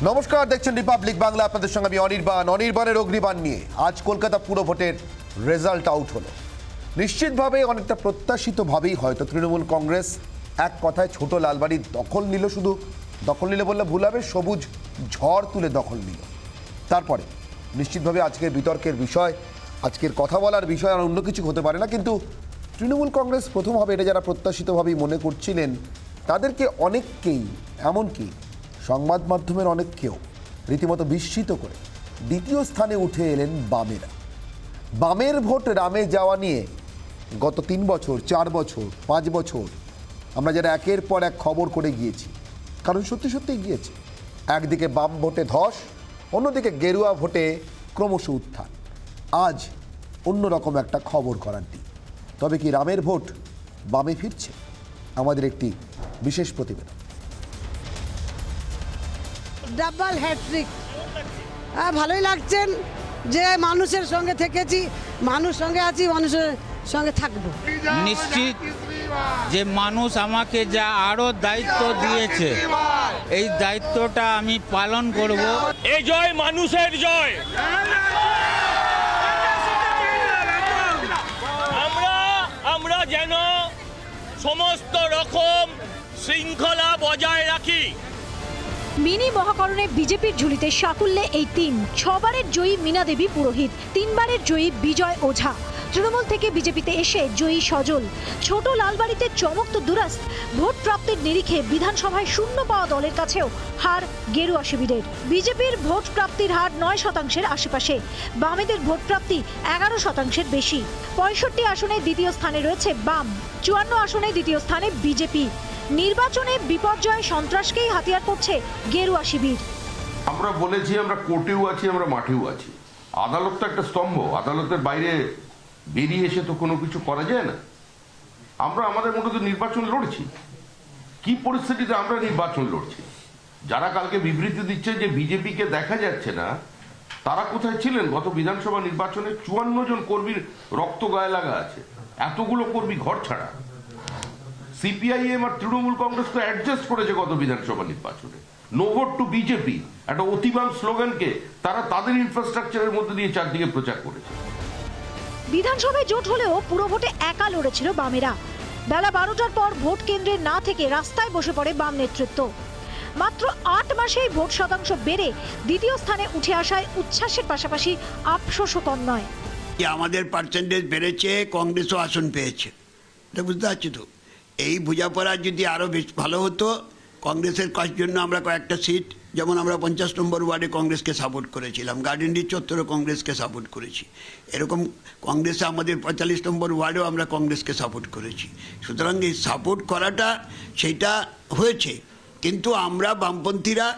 নমস্কার, দেখছেন রিপাবলিক বাংলা। আপনাদের সঙ্গে আমি অনির্বাণের অগ্নিবাণ নিয়ে। আজ কলকাতা পুর ভোটের রেজাল্ট আউট হলো। নিশ্চিতভাবে অনেকটা প্রত্যাশিতভাবেই হয়তো তৃণমূল কংগ্রেস এক কথায় ছোট লালবাড়ির দখল নিল। শুধু দখল নিলে বললে ভুল হবে, সবুজ ঝড় তুলে দখল নিল। তারপরে নিশ্চিতভাবে আজকের বিতর্কের বিষয়, আজকের কথা বলার বিষয় আর অন্য কিছু হতে পারে না। কিন্তু তৃণমূল কংগ্রেস প্রথম হবে এটা যারা প্রত্যাশিতভাবেই মনে করছিলেন, তাদেরকে অনেককেই, এমনকি সংবাদ মাধ্যমের অনেককেও রীতিমতো বিস্মিত করে দ্বিতীয় স্থানে উঠে এলেন বামেরা। বামের ভোট রামে যাওয়া নিয়ে গত 3 বছর, 4 বছর, 5 বছর আমরা যারা একের পর এক খবর করে গিয়েছি, কারণ সত্যি সত্যিই গিয়েছে। একদিকে বাম ভোটে ধস, অন্যদিকে গেরুয়া ভোটে ক্রমশ উত্থান। আজ অন্যরকম একটা খবর করার দিন। তবে কি রামের ভোট বামে ফিরছে? আমাদের একটি বিশেষ প্রতিবেদন। Double hat trick. ভালোই লাগছেন যে মানুষের সঙ্গে থেকেছি, মানুষ সঙ্গে আছি, মানুষের সঙ্গে থাকবো। নিশ্চিত যে মানুষ আমাকে যা আরো দায়িত্ব দিয়েছে, এই দায়িত্বটা আমি পালন করব। এই জয় মানুষের জয়। আমরা যেন সমস্ত রকম শৃঙ্খলা বজায় রাখি। মিনি মহাকরণে বিজেপির ঝুলিতে সাকুল্যে এই 6বারের জয়ী মীনা দেবী পুরোহিত, 3বারের জয়ী বিজয় ওঝা, তৃণমূল থেকে বিজেপিতে এসে জয়ী সজল। ছোট লালবাড়িতে চমক তো দুরাস্ত, ভোট প্রাপ্তির নিরিখে বিধানসভায় শূন্য পাওয়া দলের কাছেও হার গেরুয়া শিবিরের। বিজেপির ভোট প্রাপ্তির হার 9%-এর আশেপাশে, বামেদের ভোট প্রাপ্তি 11%-এর বেশি। 65 আসনে দ্বিতীয় স্থানে রয়েছে বাম, 54 আসনে দ্বিতীয় স্থানে বিজেপি। নির্বাচনে বিপর্যয় সন্ত্রাসকেই হাতিয়ার করছে গেরুয়া শিবির। আমরা বলেছি আমরা কোর্টেও আছি, আমরা মাঠেও আছি। আদালত তো একটা স্তম্ভ, আদালতের বাইরে বেরিয়ে এসে তো কোনো কিছু করা যায় না। আমরা আমাদের মতো তো নির্বাচন লড়ছি। কি পরিস্থিতিতে আমরা নির্বাচন লড়ছি? যারা কালকে বিবৃতি দিচ্ছে যে বিজেপিকে দেখা যাচ্ছে না, তারা কোথায় ছিলেন গত বিধানসভা নির্বাচনে? 54 জন কর্মীর রক্ত গায়ে লাগা আছে, এতগুলো কর্মী ঘর ছাড়া। সিপিআইএম আর তৃণমূল কংগ্রেস তো অ্যাডজাস্ট করেছে গত বিধানসভা নির্বাচনে। নো ভোট টু বিজেপি, একটা অতিবাম স্লোগানকে তারা তাদের ইনফ্রাস্ট্রাকচারের মধ্যে দিয়ে চারদিকে প্রচার করেছে। বিধানসভায় জোট হলেও পুরো ভোটে একা লড়েছিল বামেরা। বেলা 12টার পর ভোট কেন্দ্রে না থেকে রাস্তায় বসে পড়ে বাম নেতৃত্ব। মাত্র 8 মাসেই ভোট শতাংশ বেড়ে দ্বিতীয় স্থানে উঠে আসায় উচ্ছ্বাসের পাশাপাশি আফসোসও কম নয়। আমাদের পার্সেন্টেজ বেড়েছে, কংগ্রেসও আসন পেয়েছে, এটা বুঝতে পারছি তো। এই বোঝাপড়া যদি আরও বেশ ভালো হতো, কংগ্রেসের জন্য আমরা কয়েকটা সিট, যেমন আমরা 50 নম্বর ওয়ার্ডে কংগ্রেসকে সাপোর্ট করেছিলাম, গার্ডেনডি চত্বরে কংগ্রেসকে সাপোর্ট করেছি, এরকম কংগ্রেসে আমাদের 45 নম্বর ওয়ার্ডেও আমরা কংগ্রেসকে সাপোর্ট করেছি। সুতরাং এই সাপোর্ট করাটা সেইটা হয়েছে, কিন্তু আমরা বামপন্থীরা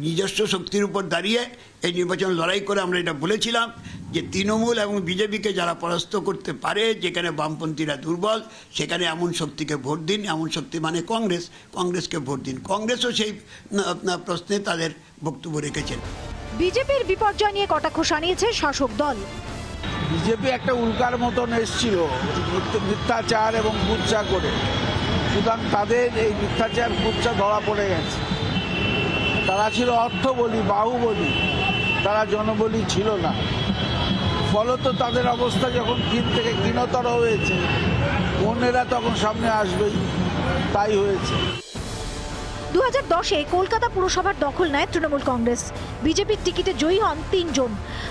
নিজস্ব শক্তির উপর দাঁড়িয়ে এই নির্বাচন লড়াই করে আমরা এটা বলেছিলাম যে তৃণমূল এবং বিজেপিকে যারা পরাস্ত করতে পারে, যেখানে বামপন্থীরা দুর্বল, সেখানে এমন শক্তিকে ভোট দিন। এমন শক্তি মানে কংগ্রেসকে ভোট দিন। কংগ্রেসও সেই প্রশ্নে তাদের বক্তব্য রেখেছেন। বিজেপির বিপর্যয় নিয়ে কটাক্ষ শানিয়েছে শাসক দল। বিজেপি একটা উল্কার মতন এসেছিল মিথ্যাচার এবং কুৎসা করে, সুতরাং তাদের এই মিথ্যাচার কুৎসা ধরা পড়ে গেছে। তারা ছিল অর্থবলী, বাহুবলী, তারা জনবলী ছিল না। ফলত তাদের অবস্থা যখন থেকে ক্ষীণতর হয়েছে, অন্যেরা তখন সামনে আসবেই, তাই হয়েছে। 2010-এ কলকাতা পুরসভার দখল নেয় তৃণমূল কংগ্রেস। বিজেপির টিকিটে জয়ী হন 3 জন।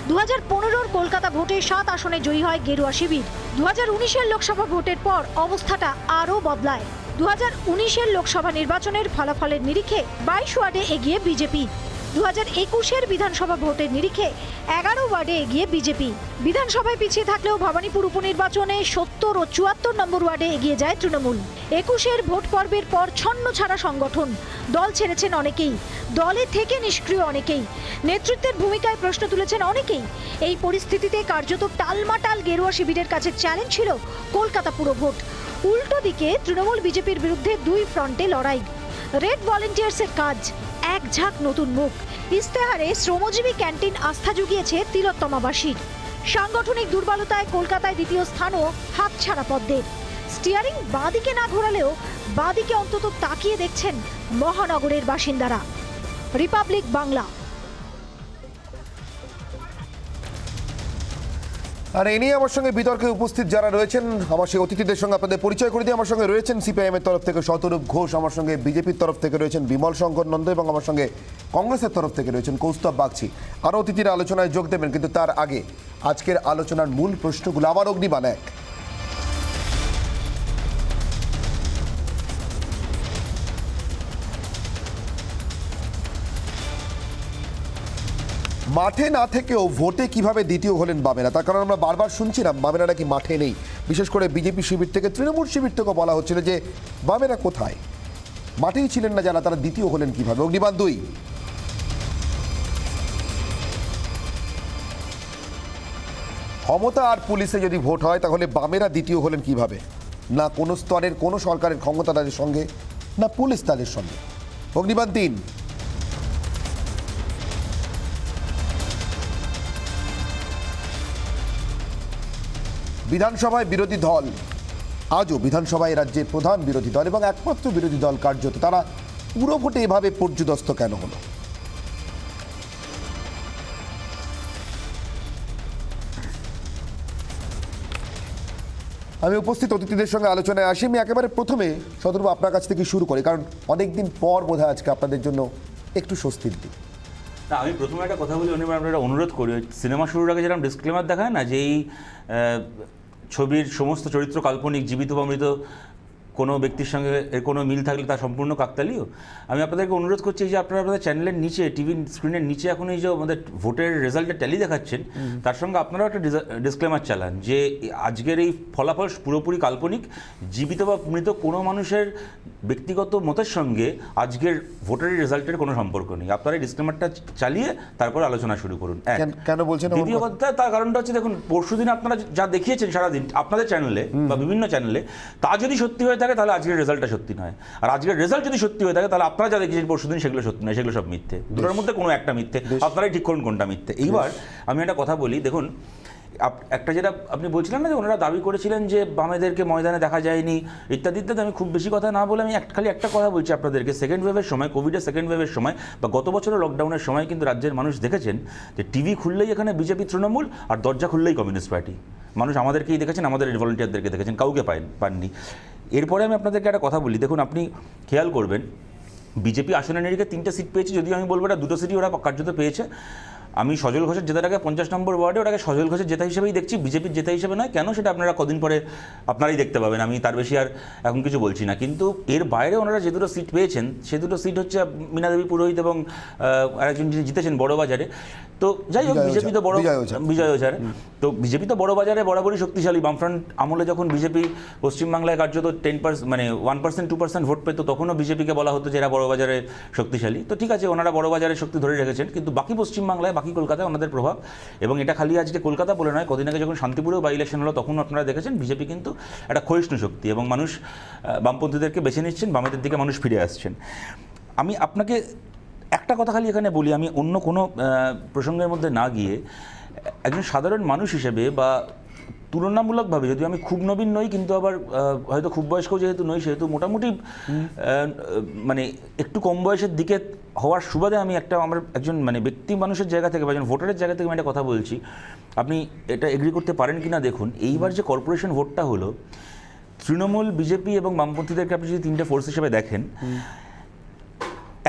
2015-র কলকাতা ভোটে 7 আসনে জয়ী হয় গেরুয়া শিবির। 2019-এর লোকসভা ভোটের পর অবস্থাটা আরও বদলায়। 2019-এর লোকসভা নির্বাচনের ফলাফলের নিরিখে 22 ওয়ার্ডে এগিয়ে বিজেপি। 2021-এর বিধানসভা ভোটের নিরিখে 11 ওয়ার্ডে এগিয়ে বিজেপি। বিধানসভায় পিছিয়ে থাকলেও ভবানীপুর উপনির্বাচনে 70 ও 74 নম্বর ওয়ার্ডে এগিয়ে যায় তৃণমূল। 21-এর ভোট পর্বের পর ছন্ন ছাড়া সংগঠন, দল ছেড়েছেন অনেকেই, দলে থেকে নিষ্ক্রিয় অনেকেই, নেতৃত্বের ভূমিকায় প্রশ্ন তুলেছেন অনেকেই। এই পরিস্থিতিতে কার্যত টালমাটাল গেরুয়া শিবিরের কাছে চ্যালেঞ্জ ছিল কলকাতা পুরো ভোট। উল্টো দিকে তৃণমূল বিজেপির বিরুদ্ধে 2 ফ্রন্টে লড়াই। রেড ভলেন্টিয়ার্সের কাজ, এক ঝাঁক নতুন মুখ। ইস্তেহারে শ্রমজীবী ক্যান্টিন আস্থা জুগিয়েছে তিলোত্তমাবাসীর। সাংগঠনিক দুর্বলতায় কলকাতায় দ্বিতীয় স্থানও হাতছাড়া পদ্মের। স্টিয়ারিং বাঁদিকে না ঘোরালেও বাঁদিকে অন্তত তাকিয়ে দেখছেন মহানগরের বাসিন্দারা। রিপাবলিক বাংলা। আর এই নিয়ে আমার সঙ্গে বিতর্কে উপস্থিত যারা রয়েছেন, আমার সেই অতিথিদের সঙ্গে আপনাদের পরিচয় করে দিয়ে আমার সঙ্গে রয়েছেন সিপিআইএমের তরফ থেকে শতরূপ ঘোষ, আমার সঙ্গে বিজেপির তরফ থেকে রয়েছেন বিমল শঙ্কর নন্দ এবং আমার সঙ্গে কংগ্রেসের তরফ থেকে রয়েছেন কৌস্তব বাগচি। আরও অতিথিরা আলোচনায় যোগ দেবেন, কিন্তু তার আগে আজকের আলোচনার মূল প্রশ্নগুলো আবার অগ্নিবাণ এক। মাঠে না থেকেও ভোটে কিভাবে দ্বিতীয় হলেন বামেরা, তার কারণ আমরা বারবার শুনছিলাম বামেরা নাকি মাঠে নেই। বিশেষ করে বিজেপি শিবির থেকে, তৃণমূল শিবির থেকে বলা হচ্ছিল যে বামেরা কোথায়, মাঠেই ছিলেন না যারা, তারা দ্বিতীয় হলেন কিভাবে। অগ্নিবাণ 2, ক্ষমতা আর পুলিশে যদি ভোট হয় তাহলে বামেরা দ্বিতীয় হলেন কিভাবে? না কোনো স্তরের কোনো সরকারের ক্ষমতা তাদের সঙ্গে, না পুলিশ তাদের সঙ্গে। অগ্নিবাণ 3, বিধানসভায় বিরোধী দল, আজও বিধানসভায় রাজ্যের প্রধান বিরোধী দল এবং একমাত্র বিরোধী দল কার্যত, তারা পুরো ভোটে এভাবে পর্যুদস্ত কেন হলো? আমি উপস্থিত অতিথিদের সঙ্গে আলোচনায় আসি। আমি একেবারে প্রথমে শতরূপ আপনার কাছ থেকে শুরু করি, কারণ অনেকদিন পর বোধহয় আজকে আপনাদের জন্য একটু স্বস্তির দিন। না, আমি প্রথমে একটা কথা বলি, আপনারা অনুরোধ করি, সিনেমা শুরুর আগে যেরকম ডিসক্লেমার দেখায় না, যে এই ছবির সমস্ত চরিত্র কাল্পনিক, জীবিত বা মৃত, কোনো ব্যক্তির সঙ্গে এর কোনো মিল থাকলে তা সম্পূর্ণ কাকতালীয়। আমি আপনাদেরকে অনুরোধ করছি যে আপনারা আপনাদের চ্যানেলের নিচে, টিভি স্ক্রিনের নিচে এখন এই যে আমাদের ভোটের রেজাল্টের ট্যালি দেখাচ্ছেন, তার সঙ্গে আপনারাও একটা ডিসক্লেমার চালান যে আজকের এই ফলাফল পুরোপুরি কাল্পনিক, জীবিত বা মৃত কোনো মানুষের ব্যক্তিগত মতের সঙ্গে আজকের ভোটের রেজাল্টের কোনো সম্পর্ক নেই। আপনারা এই ডিসক্লেমারটা চালিয়ে তারপর আলোচনা শুরু করুন। কেন বলছেন? দ্বিতীয় কথা, তার কারণটা হচ্ছে, দেখুন, পরশুদিন আপনারা যা দেখিয়েছেন সারাদিন আপনাদের চ্যানেলে বা বিভিন্ন চ্যানেলে, তা যদি সত্যি হয়ে থাকে তাহলে আজকের রেজাল্টটা সত্যি নয়। আর আজকের রেজাল্ট যদি সত্যি হয়ে থাকে তাহলে আপনারা যা দেখিয়েছেন পরশুদিন সেগুলো সত্যি নয়, সেগুলো সব মিথ্যে। দুটোর মধ্যে কোনো একটা মিথ্যে, আপনারাই ঠিক করুন কোনটা মিথ্যে। এইবার আমি একটা কথা বলি, দেখুন, একটা যেটা আপনি বলছিলেন না যে ওনারা দাবি করেছিলেন যে বামেদেরকে ময়দানে দেখা যায়নি ইত্যাদি ইত্যাদি, আমি খুব বেশি কথা না বলে আমি খালি একটা কথা বলছি আপনাদেরকে। সেকেন্ড ওয়েভের সময়, কোভিডের সেকেন্ড ওয়েভের সময় বা গত বছরের লকডাউনের সময় কিন্তু রাজ্যের মানুষ দেখেছেন যে টিভি খুললেই এখানে বিজেপি, তৃণমূল, আর দরজা খুললেই কমিউনিস্ট পার্টি। মানুষ আমাদেরকেই দেখেছেন, আমাদের ভলেন্টিয়ারদেরকে দেখেছেন, কাউকে পাননি। এরপরে আমি আপনাদেরকে একটা কথা বলি, দেখুন, আপনি খেয়াল করবেন বিজেপি আসনে নিরিখে 3টে সিট পেয়েছে, যদিও আমি বলবো এটা 2টো সিটই ওরা কার্যত পেয়েছে। আমি সজল ঘোষের জেতার আগে 50 নম্বর ওয়ার্ডে ওটাকে সজল ঘোষের জেতা হিসেবেই দেখছি, বিজেপির জেতা হিসেবে নয়। কেন সেটা আপনারা কদিন পরে আপনারাই দেখতে পাবেন, আমি তার বেশি আর এখন কিছু বলছি না। কিন্তু এর বাইরে ওনারা যে 2টো সিট পেয়েছেন, সে 2টো সিট হচ্ছে মীনা দেবী পুরোহিত এবং আরেকজন যিনি জিতেছেন বড়বাজারে। তো যাই হোক, বিজেপি তো বিজয় ওঝার, তো বিজেপি তো বড়বাজারে বরাবরই শক্তিশালী। বামফ্রন্ট আমলে যখন বিজেপি পশ্চিমবাংলায় কার্যত 10% মানে 1% 2% ভোট পেত, তখনও বিজেপিকে বলা হতো যে এরা বড়বাজারে শক্তিশালী। তো ঠিক আছে, ওনারা বড়বাজারে শক্তি ধরে রেখেছেন, কিন্তু বাকি পশ্চিমবাংলায়, বাকি কলকাতায় ওনাদের প্রভাব। এবং এটা খালি আজকে কলকাতা বলে নয়, কদিন আগে যখন শান্তিপুরেও বাই ইলেকশন হলো তখন আপনারা দেখেছেন বিজেপি কিন্তু একটা ক্ষয়িষ্ণু শক্তি, এবং মানুষ বামপন্থীদেরকে বেছে নিচ্ছেন, বামেদের দিকে মানুষ ফিরে আসছেন। আমি আপনাকে একটা কথা খালি এখানে বলি, আমি অন্য কোনো প্রসঙ্গের মধ্যে না গিয়ে একজন সাধারণ মানুষ হিসেবে বা তুলনামূলকভাবে, যদিও আমি খুব নবীন নই কিন্তু আবার হয়তো খুব বয়স্কও যেহেতু নই, সেহেতু মোটামুটি মানে একটু কম বয়সের দিকে হওয়ার সুবাদে আমি আমার একজন মানে ব্যক্তি মানুষের জায়গা থেকে বা একজন ভোটারের জায়গা থেকে আমি একটা কথা বলছি, আপনি এটা এগ্রি করতে পারেন কি না দেখুন। এইবার যে কর্পোরেশন ভোটটা হলো, তৃণমূল, বিজেপি এবং বামপন্থীদেরকে আপনি যদি 3টে ফোর্স হিসেবে দেখেন,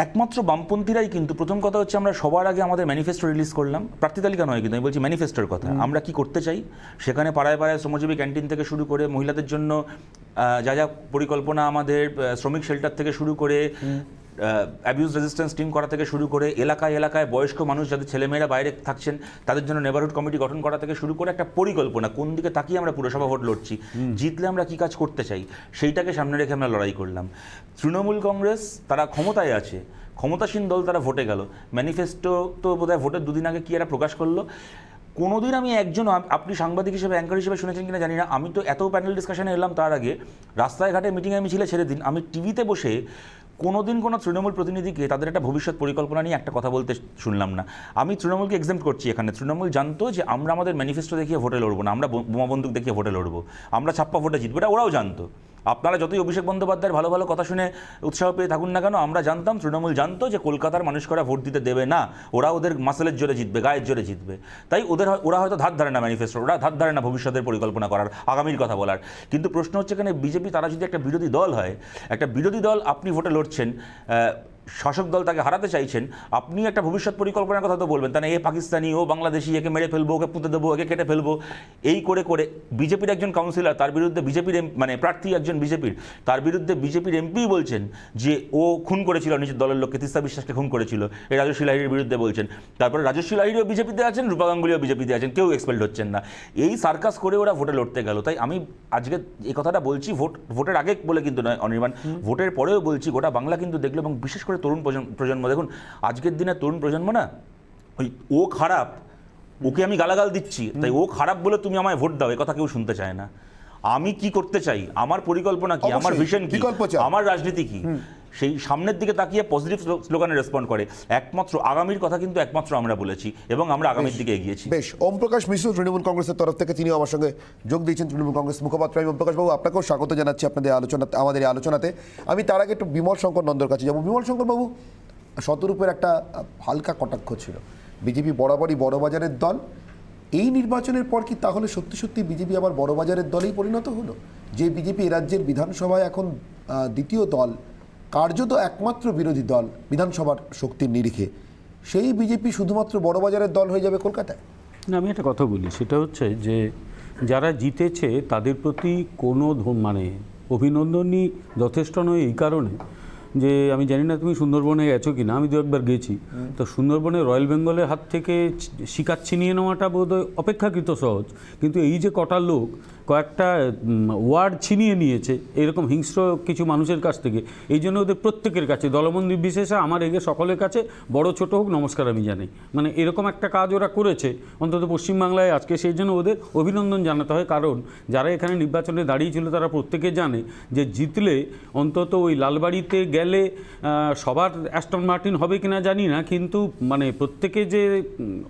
একমাত্র বামপন্থীরাই কিন্তু, প্রথম কথা হচ্ছে আমরা সবার আগে আমাদের ম্যানিফেস্টো রিলিজ করলাম, প্রার্থী তালিকা নয় কিন্তু, আমি বলছি ম্যানিফেস্টোর কথা। আমরা কি করতে চাই, সেখানে পাড়ায় পাড়ায় শ্রমজীবী ক্যান্টিন থেকে শুরু করে মহিলাদের জন্য যা যা পরিকল্পনা, আমাদের শ্রমিক শেল্টার থেকে শুরু করে অ্যাবিউজ রেজিস্ট্যান্স টিম করা থেকে শুরু করে এলাকায় এলাকায় বয়স্ক মানুষ যাদের ছেলেমেয়েরা বাইরে থাকছেন তাদের জন্য নেবারহুড কমিটি গঠন করা থেকে শুরু করে একটা পরিকল্পনা, কোন দিকে তাকিয়ে আমরা পুরসভা ভোট লড়ছি, জিতলে আমরা কী কাজ করতে চাই, সেইটাকে সামনে রেখে আমরা লড়াই করলাম। তৃণমূল কংগ্রেস তারা ক্ষমতায় আছে, ক্ষমতাসীন দল, তারা ভোটে গেল, ম্যানিফেস্টো তো বোধহয় ভোটের 2 দিন আগে কি এরা প্রকাশ করলো। কোনোদিন আমি একজন, আপনি সাংবাদিক হিসেবে, অ্যাঙ্কার হিসেবে শুনেছেন কিনা জানি না, আমি তো এত প্যানেল ডিসকাশনে এলাম, তার আগে রাস্তায় ঘাটে মিটিংয়ে মিছিলে ছেড়ে দিন, আমি টিভিতে বসে কোনোদিন কোনো তৃণমূল প্রতিনিধিকে তাদের একটা ভবিষ্যৎ পরিকল্পনা নিয়ে একটা কথা বলতে শুনলাম না। আমি তৃণমূলকে এক্সাম্পট করছি এখানে। তৃণমূল জানতো যে আমরা আমাদের ম্যানিফেস্টো দেখিয়ে ভোটে লড়বো না, আমরা বোমা বন্দুক দেখিয়ে ভোটে লড়বো, আমরা ছাপ্পা ভোটে জিতবো, এটা ওরাও জানতো। আপনারা যতই অভিষেক বন্দ্যোপাধ্যায়ের ভালো ভালো কথা শুনে উৎসাহ পেয়ে থাকুন না কেন, আমরা জানতাম, তৃণমূল জানতো যে কলকাতার মানুষরা ভোট দিতে দেবে না, ওরা ওদের মাসেলের জোরে জিতবে, গায়ের জোরে জিতবে। তাই ওরা হয়তো ধার ধারে না ম্যানিফেস্টো, ওরা ধার ধারে না ভবিষ্যতের পরিকল্পনা করার, আগামীর কথা বলার। কিন্তু প্রশ্ন হচ্ছে এখানে বিজেপি তারা যদি একটা বিরোধী দল হয়, একটা বিরোধী দল, আপনি ভোটে লড়ছেন, শাসক দল তাকে হারাতে চাইছেন, আপনি একটা ভবিষ্যৎ পরিকল্পনার কথা তো বলবেন, তাই না? এ পাকিস্তানি, ও বাংলাদেশি, একে মেরে ফেলবো, ওকে পুঁতে দেবো, একে কেটে ফেলবো, এই করে করে বিজেপির একজন কাউন্সিলর, তার বিরুদ্ধে বিজেপির মানে প্রার্থী একজন বিজেপির, তার বিরুদ্ধে বিজেপির এমপি বলছেন যে ও খুন করেছিল নিজের দলের লোককে, তিস্তা বিশ্বাসকে খুন করেছিল, এই রাজস্বী লাহিড়ির বিরুদ্ধে বলছেন। তারপরে রাজস্বী লাহিড়িও বিজেপিতে আছেন, রূপা গাঙ্গুলিও বিজেপিতে আছেন, কেউ এক্সপেল্ড হচ্ছেন না। এই সার্কাস করে ওরা ভোটে লড়তে গেল। তাই আমি আজকে এই কথাটা বলছি, ভোটের আগে বলে কিন্তু নয় অনির্বাণ, ভোটের পরেও বলছি, গোটা বাংলা কিন্তু দেখলো, এবং বিশেষ করে তরুণ প্রজন্ম, দেখুন আজকের দিনে তরুণ প্রজন্ম না, ওই ও খারাপ, ওকে আমি গালাগাল দিচ্ছি, তাই ও খারাপ বলে তুমি আমায় ভোট দাও, এ কথা কেউ শুনতে চায় না। আমি কি করতে চাই, আমার পরিকল্পনা কি, আমার ভিশন কি, আমার রাজনীতি কি, সেই সামনের দিকে তাকিয়ে পজিটিভ স্লোগানে রেসপন্ড করে। একমাত্র আগামীর কথা কিন্তু একমাত্র আমরা বলেছি, এবং আমরা আগামীর দিকে এগিয়েছি। বেশ, ওম প্রকাশ মিশ্র তৃণমূল কংগ্রেসের তরফ থেকে, তিনিও আমার সঙ্গে যোগ দিয়েছেন, তৃণমূল কংগ্রেস মুখপাত্র। আমি ওম প্রকাশ বাবু, আপনাকেও স্বাগত জানাচ্ছি আমাদের এই আলোচনাতে। আমি তার আগে একটু বিমল শঙ্কর নন্দর কাছে যাবো। বিমল শঙ্কর বাবু, শতরূপের একটা হালকা কটাক্ষ ছিল, বিজেপি বরাবরই বড়বাজারের দল, এই নির্বাচনের পর কি তাহলে সত্যি সত্যি বিজেপি আবার বড়বাজারের দলেই পরিণত হলো? যে বিজেপি এ রাজ্যের বিধানসভায় এখন দ্বিতীয় দল, কার্যত একমাত্র বিরোধী দল বিধানসভার শক্তির নিরিখে, সেই বিজেপি শুধুমাত্র বড়বাজারের দল হয়ে যাবে কলকাতায়? না, আমি একটা কথা বলি, সেটা হচ্ছে যে যারা জিতেছে তাদের প্রতি কোনো মানে অভিনন্দনই যথেষ্ট নয়, এই কারণে যে আমি জানি না তুমি সুন্দরবনে গেছো কি না, আমি দু একবার গেছি। তো সুন্দরবনে রয়্যাল বেঙ্গলের হাত থেকে শিকার ছিনিয়ে নেওয়াটা বোধহয় অপেক্ষাকৃত সহজ, কিন্তু এই যে কটা লোক কয়েকটা ওয়ার্ড ছিনিয়ে নিয়েছে এরকম হিংস্র কিছু মানুষের কাছ থেকে, এই জন্য ওদের প্রত্যেকের কাছে, দলবন্দি বিশেষে আমার এগে সকলের কাছে, বড় ছোট হোক, নমস্কার আমি জানাই। মানে এরকম একটা কাজ ওরা করেছে অন্তত পশ্চিমবাংলায় আজকে, সেই জন্য ওদের অভিনন্দন জানাতে হয়। কারণ যারা এখানে নির্বাচনে দাঁড়িয়েছিল তারা প্রত্যেকে জানে যে জিতলে অন্তত ওই লালবাড়িতে গেলে সবার অ্যাস্টন মার্টিন হবে কিনা জানি না, কিন্তু মানে প্রত্যেকে যে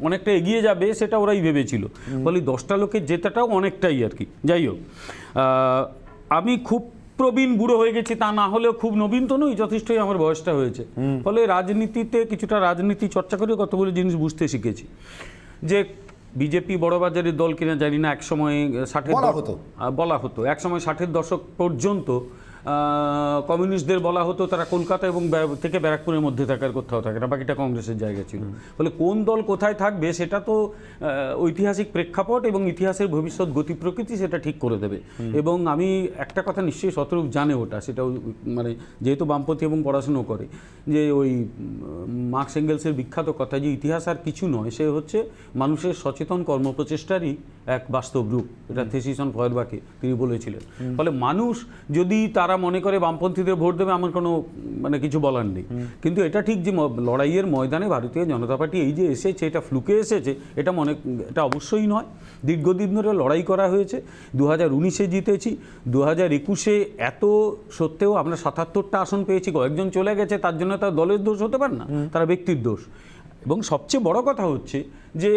অনেকটা এগিয়ে যাবে সেটা ওরাই ভেবেছিল। ফলে 10টা লোকের জেতাটাও অনেকটাই আর কি। যাই হোক, আমি খুব প্রবীণ বুড়ো হয়ে গেছি তা না হলেও খুব নবীন তো নই, যথেষ্টই আমার বয়সটা হয়েছে। ফলে রাজনীতিতে কিছুটা রাজনীতি চর্চা করে কতগুলো জিনিস বুঝতে শিখেছি। যে বিজেপি বড়বাজারের দল কিনা জানি না, একসময় 60-এর বলা হতো, একসময় 60-এর দশক পর্যন্ত কমিউনিস্টদের বলা হতো তারা কলকাতা এবং থেকে ব্যারাকপুরের মধ্যে থাকার কোথাও থাকে না, বাকিটা কংগ্রেসের জায়গা ছিল। ফলে কোন দল কোথায় থাকবে সেটা তো ঐতিহাসিক প্রেক্ষাপট এবং ইতিহাসের ভবিষ্যৎ গতি প্রকৃতি সেটা ঠিক করে দেবে। এবং আমি একটা কথা নিশ্চয়ই শতরূপ জানে, ওটা সেটাও মানে যেহেতু বামপন্থী এবং পড়াশুনো করে, যে ওই মার্কস এঙ্গেলসের বিখ্যাত কথা যে ইতিহাস আর কিছু নয়, সে হচ্ছে মানুষের সচেতন কর্মপ্রচেষ্টারই এক বাস্তব রূপ। এটা থেসিস অন ফয়েরবাখে তিনি বলেছিলেন। ফলে মানুষ যদি তারা মনে করে বামপন্থীদের ভোট দেবে, আমার কোনো মানে কিছু বলার নেই। কিন্তু এটা ঠিক যে লড়াইয়ের ময়দানে ভারতীয় জনতা পার্টি এই যে এসেছে, এটা ফ্লুকে এসেছে, এটা অবশ্যই নয়। দীর্ঘদিন ধরে লড়াই করা হয়েছে। 2019-এ জিতেছি, 2021-এ এত সত্ত্বেও আমরা 77টা আসন পেয়েছি। কয়েকজন চলে গেছে, তার জন্য তার দলের দোষ হতে পারে না, তারা ব্যক্তির দোষ। এবং সবচেয়ে বড় কথা হচ্ছে যে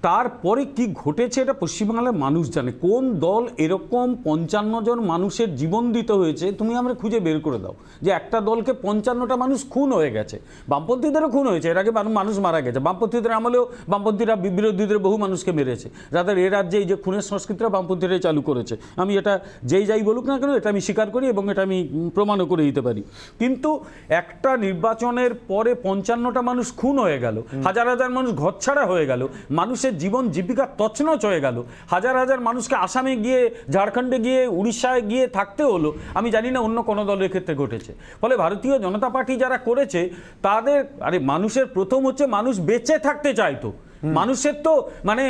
তারপরে কি ঘটেছে এটা পশ্চিমবাংলার মানুষ জানে। কোন দল এরকম 55 জন মানুষের জীবন দিতে হয়েছে তুমি আমরা খুঁজে বের করে দাও, যে একটা দলকে 55টা মানুষ খুন হয়ে গেছে। বামপন্থীদেরও খুন হয়েছে, এর আগে মানুষ মারা গেছে। বামপন্থীদের আমলেও বামপন্থীরা বিরোধীদের বহু মানুষকে মেরেছে, যাদের এ রাজ্যে এই যে খুনের সংস্কৃতিটা বামপন্থীরাই চালু করেছে। আমি এটা যাই বলুক না কেন, এটা আমি স্বীকার করি এবং এটা আমি প্রমাণও করে দিতে পারি। কিন্তু একটা নির্বাচনের পরে 55টা মানুষ খুন হয়ে গেল, হাজার হাজার মানুষ ঘরছাড়া হয়ে গেল, মানুষের জীবন জীবিকা তছনছ হয়ে গেল, হাজার হাজার মানুষকে আসামে গিয়ে, ঝাড়খণ্ডে গিয়ে, উড়িষ্যায় গিয়ে থাকতে হলো। আমি জানি না অন্য কোনো দলের ক্ষেত্রে ঘটেছে। ফলে ভারতীয় জনতা পার্টি যারা করেছে তাদের, মানুষের প্রথম হচ্ছে মানুষ বেঁচে থাকতে চাইতো। মানুষের তো মানে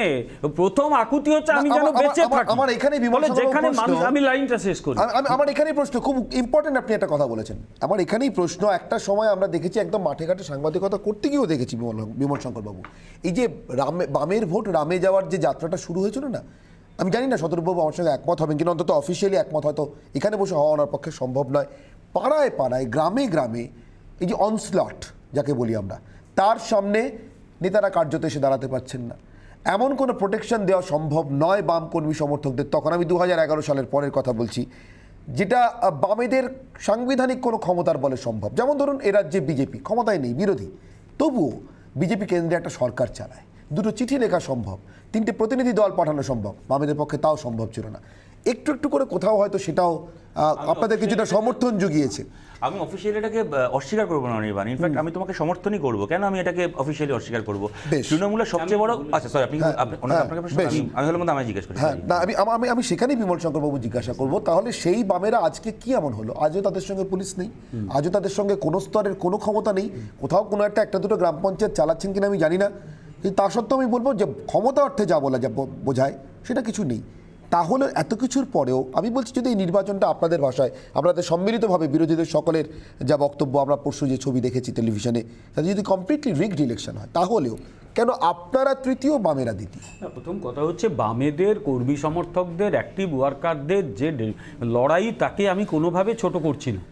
প্রথম আকুতি হচ্ছে আমি যেন বেঁচে থাকি। আমার এখানেই যেখানে মানুষ, আমি লাইনটা শেষ করি, আমার এখানেই প্রশ্ন, খুব ইম্পর্টেন্ট আপনি একটা কথা বলেছেন। আমার এখানেই প্রশ্ন, একটা সময় আমরা দেখেছি একদম মাঠে ঘাটে সাংবাদিকতা করতে গিয়েও দেখেছি বিমল শঙ্কর বাবু, এই যে বামের ভোট রামে যাওয়ার যে যাত্রাটা শুরু হয়েছিল না, আমি জানি না শতরূপবাবু আমার সঙ্গে একমত হবেন কিনা, অন্তত অফিসিয়ালি একমত হয়তো এখানে বসে হওয়া ওনার পক্ষে সম্ভব নয়। পাড়ায় পাড়ায়, গ্রামে গ্রামে এই যে অনস্লট যাকে বলি আমরা, তার সামনে নেতারা কার্যত এসে দাঁড়াতে পারছেন না। এমন কোনো প্রোটেকশন দেওয়া সম্ভব নয় বাম কর্মী সমর্থকদের। তখন আমি 2011 সালের পরের কথা বলছি, যেটা বামেদের সাংবিধানিক কোনো ক্ষমতার বলে সম্ভব। যেমন ধরুন এ রাজ্যে বিজেপি ক্ষমতায় নেই, বিরোধী, তবুও বিজেপি কেন্দ্রে একটা সরকার চালায়, দুটো চিঠি লেখা সম্ভব, 3টে প্রতিনিধি দল পাঠানো সম্ভব, বামেদের পক্ষে তাও সম্ভব ছিল না। একটু একটু করে কোথাও হয়তো সেটাও আপনাদের কিছুটা সমর্থন জুগিয়েছে। আমি অফিসিয়ালি এটাকে অস্বীকার করবো না অনির্বাণ, ইনফ্যাক্ট আমি তোমাকে সমর্থনই করবো। কেন আমি এটাকে অফিসিয়ালি অস্বীকার করবো? তৃণমূলের সবচেয়ে বড়, আচ্ছা সরি আপনি আপনাকে প্রশ্ন, আমি হলো মধ্যে আমি জিজ্ঞেস করি। হ্যাঁ, না আমি সেখানেই বিমল শঙ্কর বাবু জিজ্ঞাসা করবো, তাহলে সেই বামেরা আজকে কি এমন হলো? আজও তাদের সঙ্গে পুলিশ নেই, আজও তাদের সঙ্গে কোনো স্তরের কোনো ক্ষমতা নেই, কোথাও কোনো একটা দুটো গ্রাম পঞ্চায়েত চালাচ্ছেন কিনা আমি জানি না, কিন্তু তা সত্ত্বেও আমি বলবো যে ক্ষমতা অর্থে যা বলা যা বোঝায় সেটা কিছু নেই। তাহলে এত কিছুর পরেও আমি বলছি, যদি এই নির্বাচনটা আপনাদের ভাষায়, আপনাদের সম্মিলিতভাবে বিরোধীদের সকলের যা বক্তব্য, আমরা পরশু যে ছবি দেখেছি টেলিভিশনে, তাতে যদি কমপ্লিটলি রিগড ইলেকশন হয়, তাহলেও কেন আপনারা তৃতীয়, বামেরা দ্বিতীয়? প্রথম কথা হচ্ছে বামেদের কর্মী সমর্থকদের, অ্যাক্টিভ ওয়ার্কারদের যে লড়াই, তাকে আমি কোনোভাবে ছোট করছি না।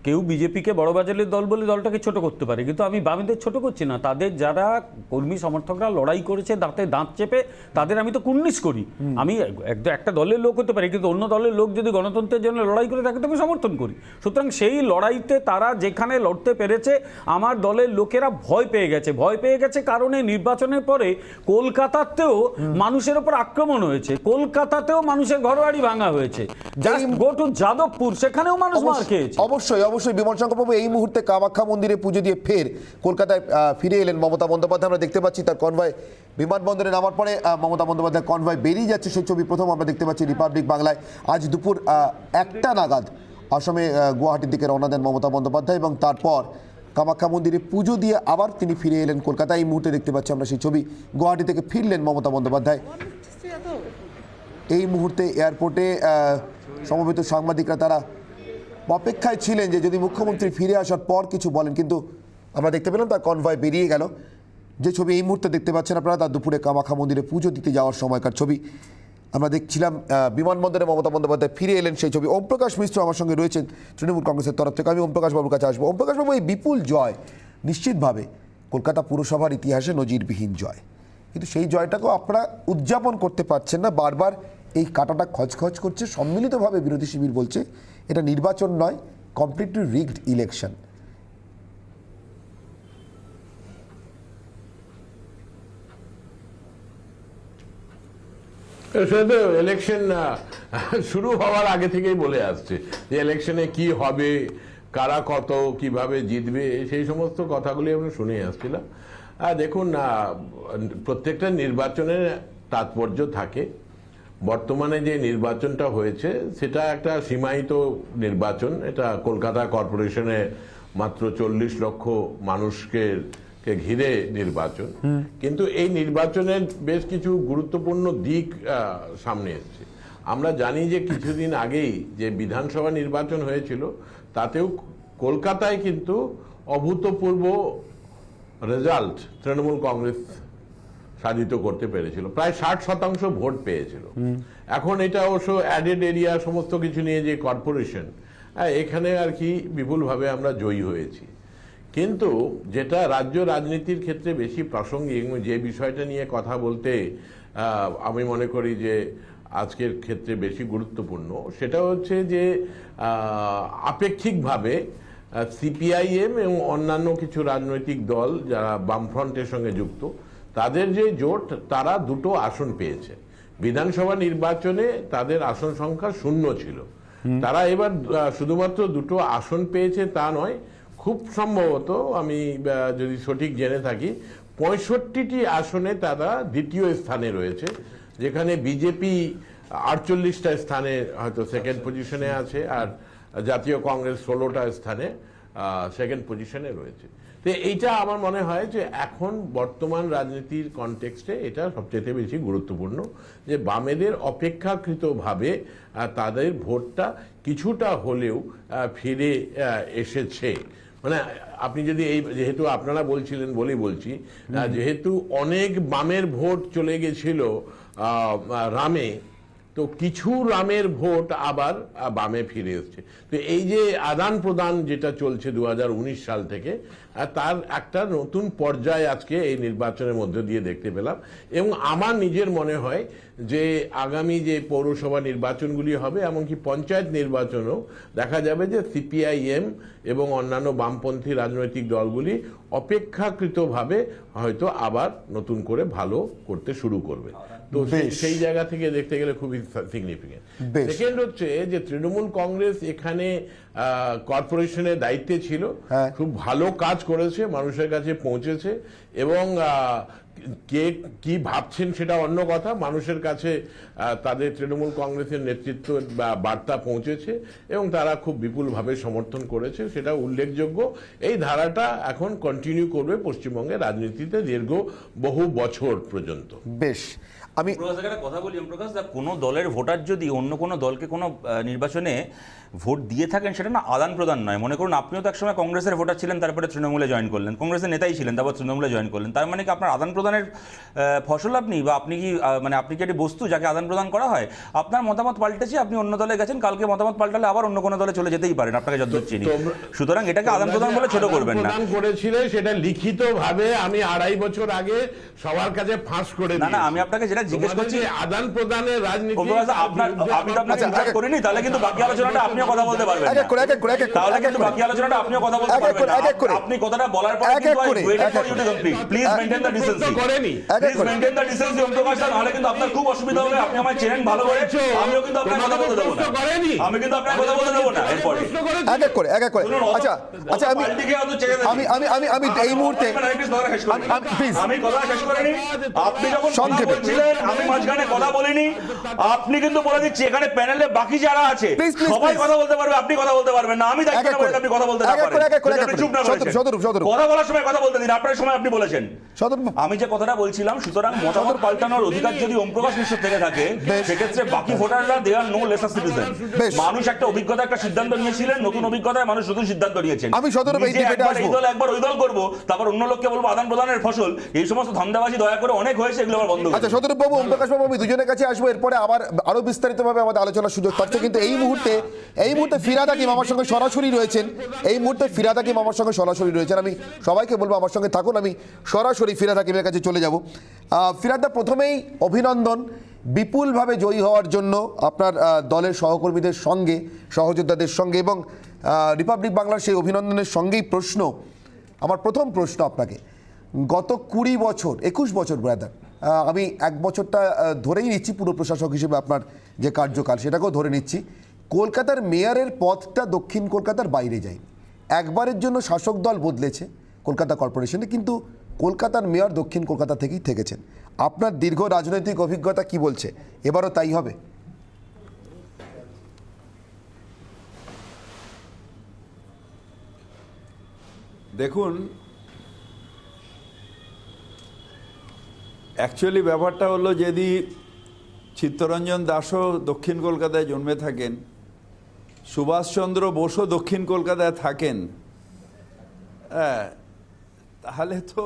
কেউ বিজেপিকে বড় বাজারের দল বলে দলটাকে ছোট করতে পারে, কিন্তু আমি বামেদের ছোট করছি না। তাদের যারা কর্মী সমর্থকরা লড়াই করেছে দাঁতে দাঁত চেপে, তাদের আমি তো কুর্নিশ করি। আমি একটা দলের লোক হতে পারি, কিন্তু অন্য দলের লোক যদি গণতন্ত্রের জন্য লড়াই করে তাকে তো আমি সমর্থন করি। সুতরাং সেই লড়াইতে তারা যেখানে লড়তে পেরেছে, আমার দলের লোকেরা ভয় পেয়ে গেছে কারণে নির্বাচনের পরে কলকাতাতেও মানুষের ওপর আক্রমণ হয়েছে, কলকাতাতেও মানুষের ঘরবাড়ি ভাঙা হয়েছে, গো টু যাদবপুর, সেখানেও মানুষ মার খেয়েছে। অবশ্যই বিমল শঙ্কর বাবু, এই মুহূর্তে কামাখ্যা মন্দিরে পুজো দিয়ে ফের কলকাতায় ফিরে এলেন মমতা বন্দ্যোপাধ্যায়। আমরা দেখতে পাচ্ছি তার কনভয় বিমানবন্দরে নামার পরে মমতা বন্দ্যোপাধ্যায় কনভয় বেরিয়ে যাচ্ছে, সেই ছবি প্রথম আমরা দেখতে পাচ্ছি রিপাবলিক বাংলায়। আজ দুপুর 1টা নাগাদ আসামে গুয়াহাটির দিকে রওনা দেন মমতা বন্দ্যোপাধ্যায়, এবং তারপর কামাখ্যা মন্দিরে পুজো দিয়ে আবার তিনি ফিরে এলেন কলকাতায়। এই মুহূর্তে দেখতে পাচ্ছি আমরা সেই ছবি, গুয়াহাটি থেকে ফিরলেন মমতা বন্দ্যোপাধ্যায়। এই মুহূর্তে এয়ারপোর্টে সমবেত সাংবাদিকরা তারা অপেক্ষায় ছিলেন যে যদি মুখ্যমন্ত্রী ফিরে আসার পর কিছু বলেন, কিন্তু আমরা দেখতে পেলাম তার কনভয় বেরিয়ে গেল। যে ছবি এই মুহূর্তে দেখতে পাচ্ছেন আপনারা, তার দুপুরে কামাখ্যা মন্দিরে পুজো দিতে যাওয়ার সময়কার ছবি আমরা দেখছিলাম। বিমানবন্দরে মমতা বন্দ্যোপাধ্যায় ফিরে এলেন, সেই ছবি। ওম প্রকাশ মিশ্র আমার সঙ্গে রয়েছেন তৃণমূল কংগ্রেসের তরফ থেকে। আমি ওম প্রকাশ বাবুর কাছে আসবো। ওম প্রকাশ বাবু, এই বিপুল জয় নিশ্চিতভাবে কলকাতা পুরসভার ইতিহাসে নজিরবিহীন জয়, কিন্তু সেই জয়টাকেও আপনারা উদযাপন করতে পারছেন না। বারবার এই কাঁটাটা খচখচ করছে। সম্মিলিতভাবে বিরোধী শিবির বলছে এটা নির্বাচন নয়, কমপ্লিটলি রিগড ইলেকশন। সেটা তো ইলেকশন শুরু হওয়ার আগে থেকেই বলে আসছে যে ইলেকশনে কি হবে, কারা কত কিভাবে জিতবে, সেই সমস্ত কথাগুলি আমরা শুনে আসছিলাম। দেখুন, প্রত্যেকটা নির্বাচনের তাৎপর্য থাকে। বর্তমানে যে নির্বাচনটা হয়েছে সেটা একটা সীমায়িত নির্বাচন। এটা কলকাতা কর্পোরেশনে মাত্র 40 লক্ষ মানুষকে ঘিরে নির্বাচন, কিন্তু এই নির্বাচনের বেশ কিছু গুরুত্বপূর্ণ দিক সামনে এসছে। আমরা জানি যে কিছুদিন আগেই যে বিধানসভা নির্বাচন হয়েছিল, তাতেও কলকাতায় কিন্তু অভূতপূর্ব রেজাল্ট তৃণমূল কংগ্রেস সাধিত করতে পেরেছিল, প্রায় 60% ভোট পেয়েছিল। এখন এটা অবশ্য অ্যাডেড এরিয়া সমস্ত কিছু নিয়ে যে কর্পোরেশন, এখানে আর কি বিপুলভাবে আমরা জয়ী হয়েছি। কিন্তু যেটা রাজ্য রাজনীতির ক্ষেত্রে বেশি প্রাসঙ্গিক, যে বিষয়টা নিয়ে কথা বলতে আমি মনে করি যে আজকের ক্ষেত্রে বেশি গুরুত্বপূর্ণ, সেটা হচ্ছে যে আপেক্ষিকভাবে সিপিআইএম এবং অন্যান্য কিছু রাজনৈতিক দল যারা বামফ্রন্টের সঙ্গে যুক্ত, তাদের যে জোট, তারা 2টো আসন পেয়েছে। বিধানসভা নির্বাচনে তাদের আসন সংখ্যা 0 ছিল, তারা এবার শুধুমাত্র 2টো আসন পেয়েছে তা নয়, খুব সম্ভবত আমি যদি সঠিক জেনে থাকি 65টি আসনে তারা দ্বিতীয় স্থানে রয়েছে, যেখানে বিজেপি 48টা স্থানে হয়তো সেকেন্ড পজিশনে আছে, আর জাতীয় কংগ্রেস 16টা স্থানে সেকেন্ড পজিশনে রয়েছে। তো এইটা আমার মনে হয় যে এখন বর্তমান রাজনীতির কনটেক্সটে এটা সবচেয়ে বেশি গুরুত্বপূর্ণ, যে বামেদের অপেক্ষাকৃতভাবে তাদের ভোটটা কিছুটা হলেও ফিরে এসেছে। মানে আপনি যদি এই, যেহেতু আপনারা বলছিলেন বলেই বলছি, যেহেতু অনেক বামের ভোট চলে গেছিল রামে, তো কিছু রামের ভোট আবার বামে ফিরে এসছে। তো এই যে আদান প্রদান যেটা চলছে 2019 সাল থেকে, তার একটা নতুন পর্যায়ে আজকে এই নির্বাচনের মধ্যে দিয়ে দেখতে পেলাম। এবং আমার নিজের মনে হয় যে আগামী যে পৌরসভা নির্বাচনগুলি হবে, এমনকি পঞ্চায়েত নির্বাচনও দেখা যাবে যে সিপিআইএম এবং অন্যান্য বামপন্থী রাজনৈতিক দলগুলি অপেক্ষাকৃতভাবে হয়তো আবার নতুন করে ভালো করতে শুরু করবে। তো সেই জায়গা থেকে দেখতে গেলে খুবই সিগনিফিকেন্ট। সেকেন্ড হচ্ছে যে তৃণমূল কংগ্রেস এখানে কর্পোরেশনের দায়িত্বে ছিল, খুব ভালো কাজ করেছে, মানুষের কাছে পৌঁছেছে, এবং কে কি ভাবছেন সেটা অন্য কথা, মানুষের কাছে তাদের তৃণমূল কংগ্রেসের নেতৃত্ব বা বার্তা পৌঁছেছে এবং তারা খুব বিপুলভাবে সমর্থন করেছে, সেটা উল্লেখযোগ্য। এই ধারাটা এখন কন্টিনিউ করবে পশ্চিমবঙ্গের রাজনীতিতে বহু বছর পর্যন্ত। বেশ, আমি কথা বলি প্রকাশ দা, কোনো দলের ভোটার যদি অন্য কোনো দলকে কোনো নির্বাচনে ভোট দিয়ে থাকেন, সেটা না আদান প্রদান নয়। মনে করুন আপনিও তো একসময় কংগ্রেসের ভোটার ছিলেন, তারপরে তৃণমূলে জয়েন করলেন, কংগ্রেসের নেতাই ছিলেন, তারপর তৃণমূলে জয়েন করলেন। তার মানে কি আপনার আদান প্রদানের ফসল আপনি, বা আপনি কি মানে আপনি কি একটি বস্তু যাকে আদান প্রদান করা হয়? আপনার মতামত পাল্টেছে, আপনি অন্য দলে গেছেন, কালকে মতামত পাল্টালে আবার অন্য কোনো দলে চলে যেতেই পারেন, আপনাকে যতদূর চিনি। সুতরাং এটাকে আদান প্রদান বলে ছোট করবেন না। আদান করেছিলেন সেটা লিখিতভাবে আমি 2.5 বছর আগে সবার কাছে ফাঁস করে দিয়েছি। না, আমি আপনাকে যেটা জিজ্ঞেস করছি আদান প্রদানের রাজনীতি আমি তো আপনাকে ইনভাইট করিনি, তাহলে কিন্তু বাকি আলোচনাটা আপনিও কথা বলতে পারবেন। তাহলে কিন্তু বাকি আলোচনাটা আপনিও কথা বলতে পারবেন। আপনি কথাটা বলার পরে please maintain the decency, please maintain the decency Om Prakash দা, নাহলে কিন্তু আপনার খুব অসুবিধা হবে। আপনি আমায় চেনেন ভালো করে, আমিও কিন্তু আপনাকে কথা বলতে দেব না, আমি কিন্তু আপনাকে কথা বলতে দেব না। এরপরে এক এক করে আচ্ছা আমি এই মুহূর্তে আমি কথা শেষ করিনি, আপনি যখন সংক্ষেপে ছিলেন আমি মাঝখানে কথা বলিনি। আপনি কিন্তু বলে দিচ্ছি এখানে প্যানেলে বাকি যারা আছে সবাই কথা বলতে পারবে, আপনি কথা বলতে পারবেন না। আমি দায়িত্ব নেব আপনি কথা বলতে না পারেন, আপনি চুপ না করেছেন। কথা বলার সময় কথা বলতে দিন, আপনার সময় আপনি বলেছেন। আমি যে কথাটা বলছিলাম, সুতরাং মতামত পাল্টানোর অধিকার যদি ওম প্রকাশ মিশ্র থেকে থাকে, সেক্ষেত্রে বাকি ভোটাররা দে আর নো লেসার সিটিজেন। মানুষ একটা অভিজ্ঞতা, একটা সিদ্ধান্ত নিয়েছিলেন, নতুন অভিজ্ঞতায় মানুষ নতুন সিদ্ধান্ত নিয়েছেন। আমি এই দল একবার ওই দল করবো, তারপর অন্য লোককে বলবো আদান প্রদানের ফসল, এই সমস্ত ধান্দাবাজি দয়া করে অনেক হয়েছে, এগুলো আবার বন্ধ। আচ্ছা শতরূপ বাবু, ওম প্রকাশ বাবু, আমি দুজনের কাছে আসবো, এরপরে আবার আরো বিস্তারিতভাবে আমাদের আলোচনার সুযোগ থাকছে। কিন্তু এই মুহূর্তে ফিরহাদ হাকিম আমার সঙ্গে সরাসরি রয়েছেন, আমি সবাইকে বলবো আমার সঙ্গে থাকুন, আমি সরাসরি ফিরহাদ হাকিমের কাছে চলে যাব। ফিরহাদ দা, প্রথমেই অভিনন্দন বিপুলভাবে জয়ী হওয়ার জন্য আপনার দলের সহকর্মীদের সঙ্গে, সহযোদ্ধাদের সঙ্গে, এবং রিপাবলিক বাংলার সেই অভিনন্দনের সঙ্গেই আমার প্রথম প্রশ্ন আপনাকে, গত 21 বছর ব্রাদার, আমি 1 বছরটা ধরেই নিচ্ছি পুরো প্রশাসক হিসেবে আপনার যে কার্যকাল সেটাকেও ধরে নিচ্ছি, কলকাতার মেয়রের পদটা দক্ষিণ কলকাতার বাইরে যায়। একবারের জন্য শাসক দল বদলেছে কলকাতা কর্পোরেশনে, কিন্তু কলকাতার মেয়র দক্ষিণ কলকাতা থেকেই থেকেছেন। আপনার দীর্ঘ রাজনৈতিক অভিজ্ঞতা কি বলছে, এবারও তাই হবে? দেখুন, অ্যাকচুয়ালি ব্যাপারটা হলো, যদি চিত্তরঞ্জন দাসও দক্ষিণ কলকাতায় জন্মে থাকেন, সুভাষচন্দ্র বোসও দক্ষিণ কলকাতায় থাকেন, তাহলে তো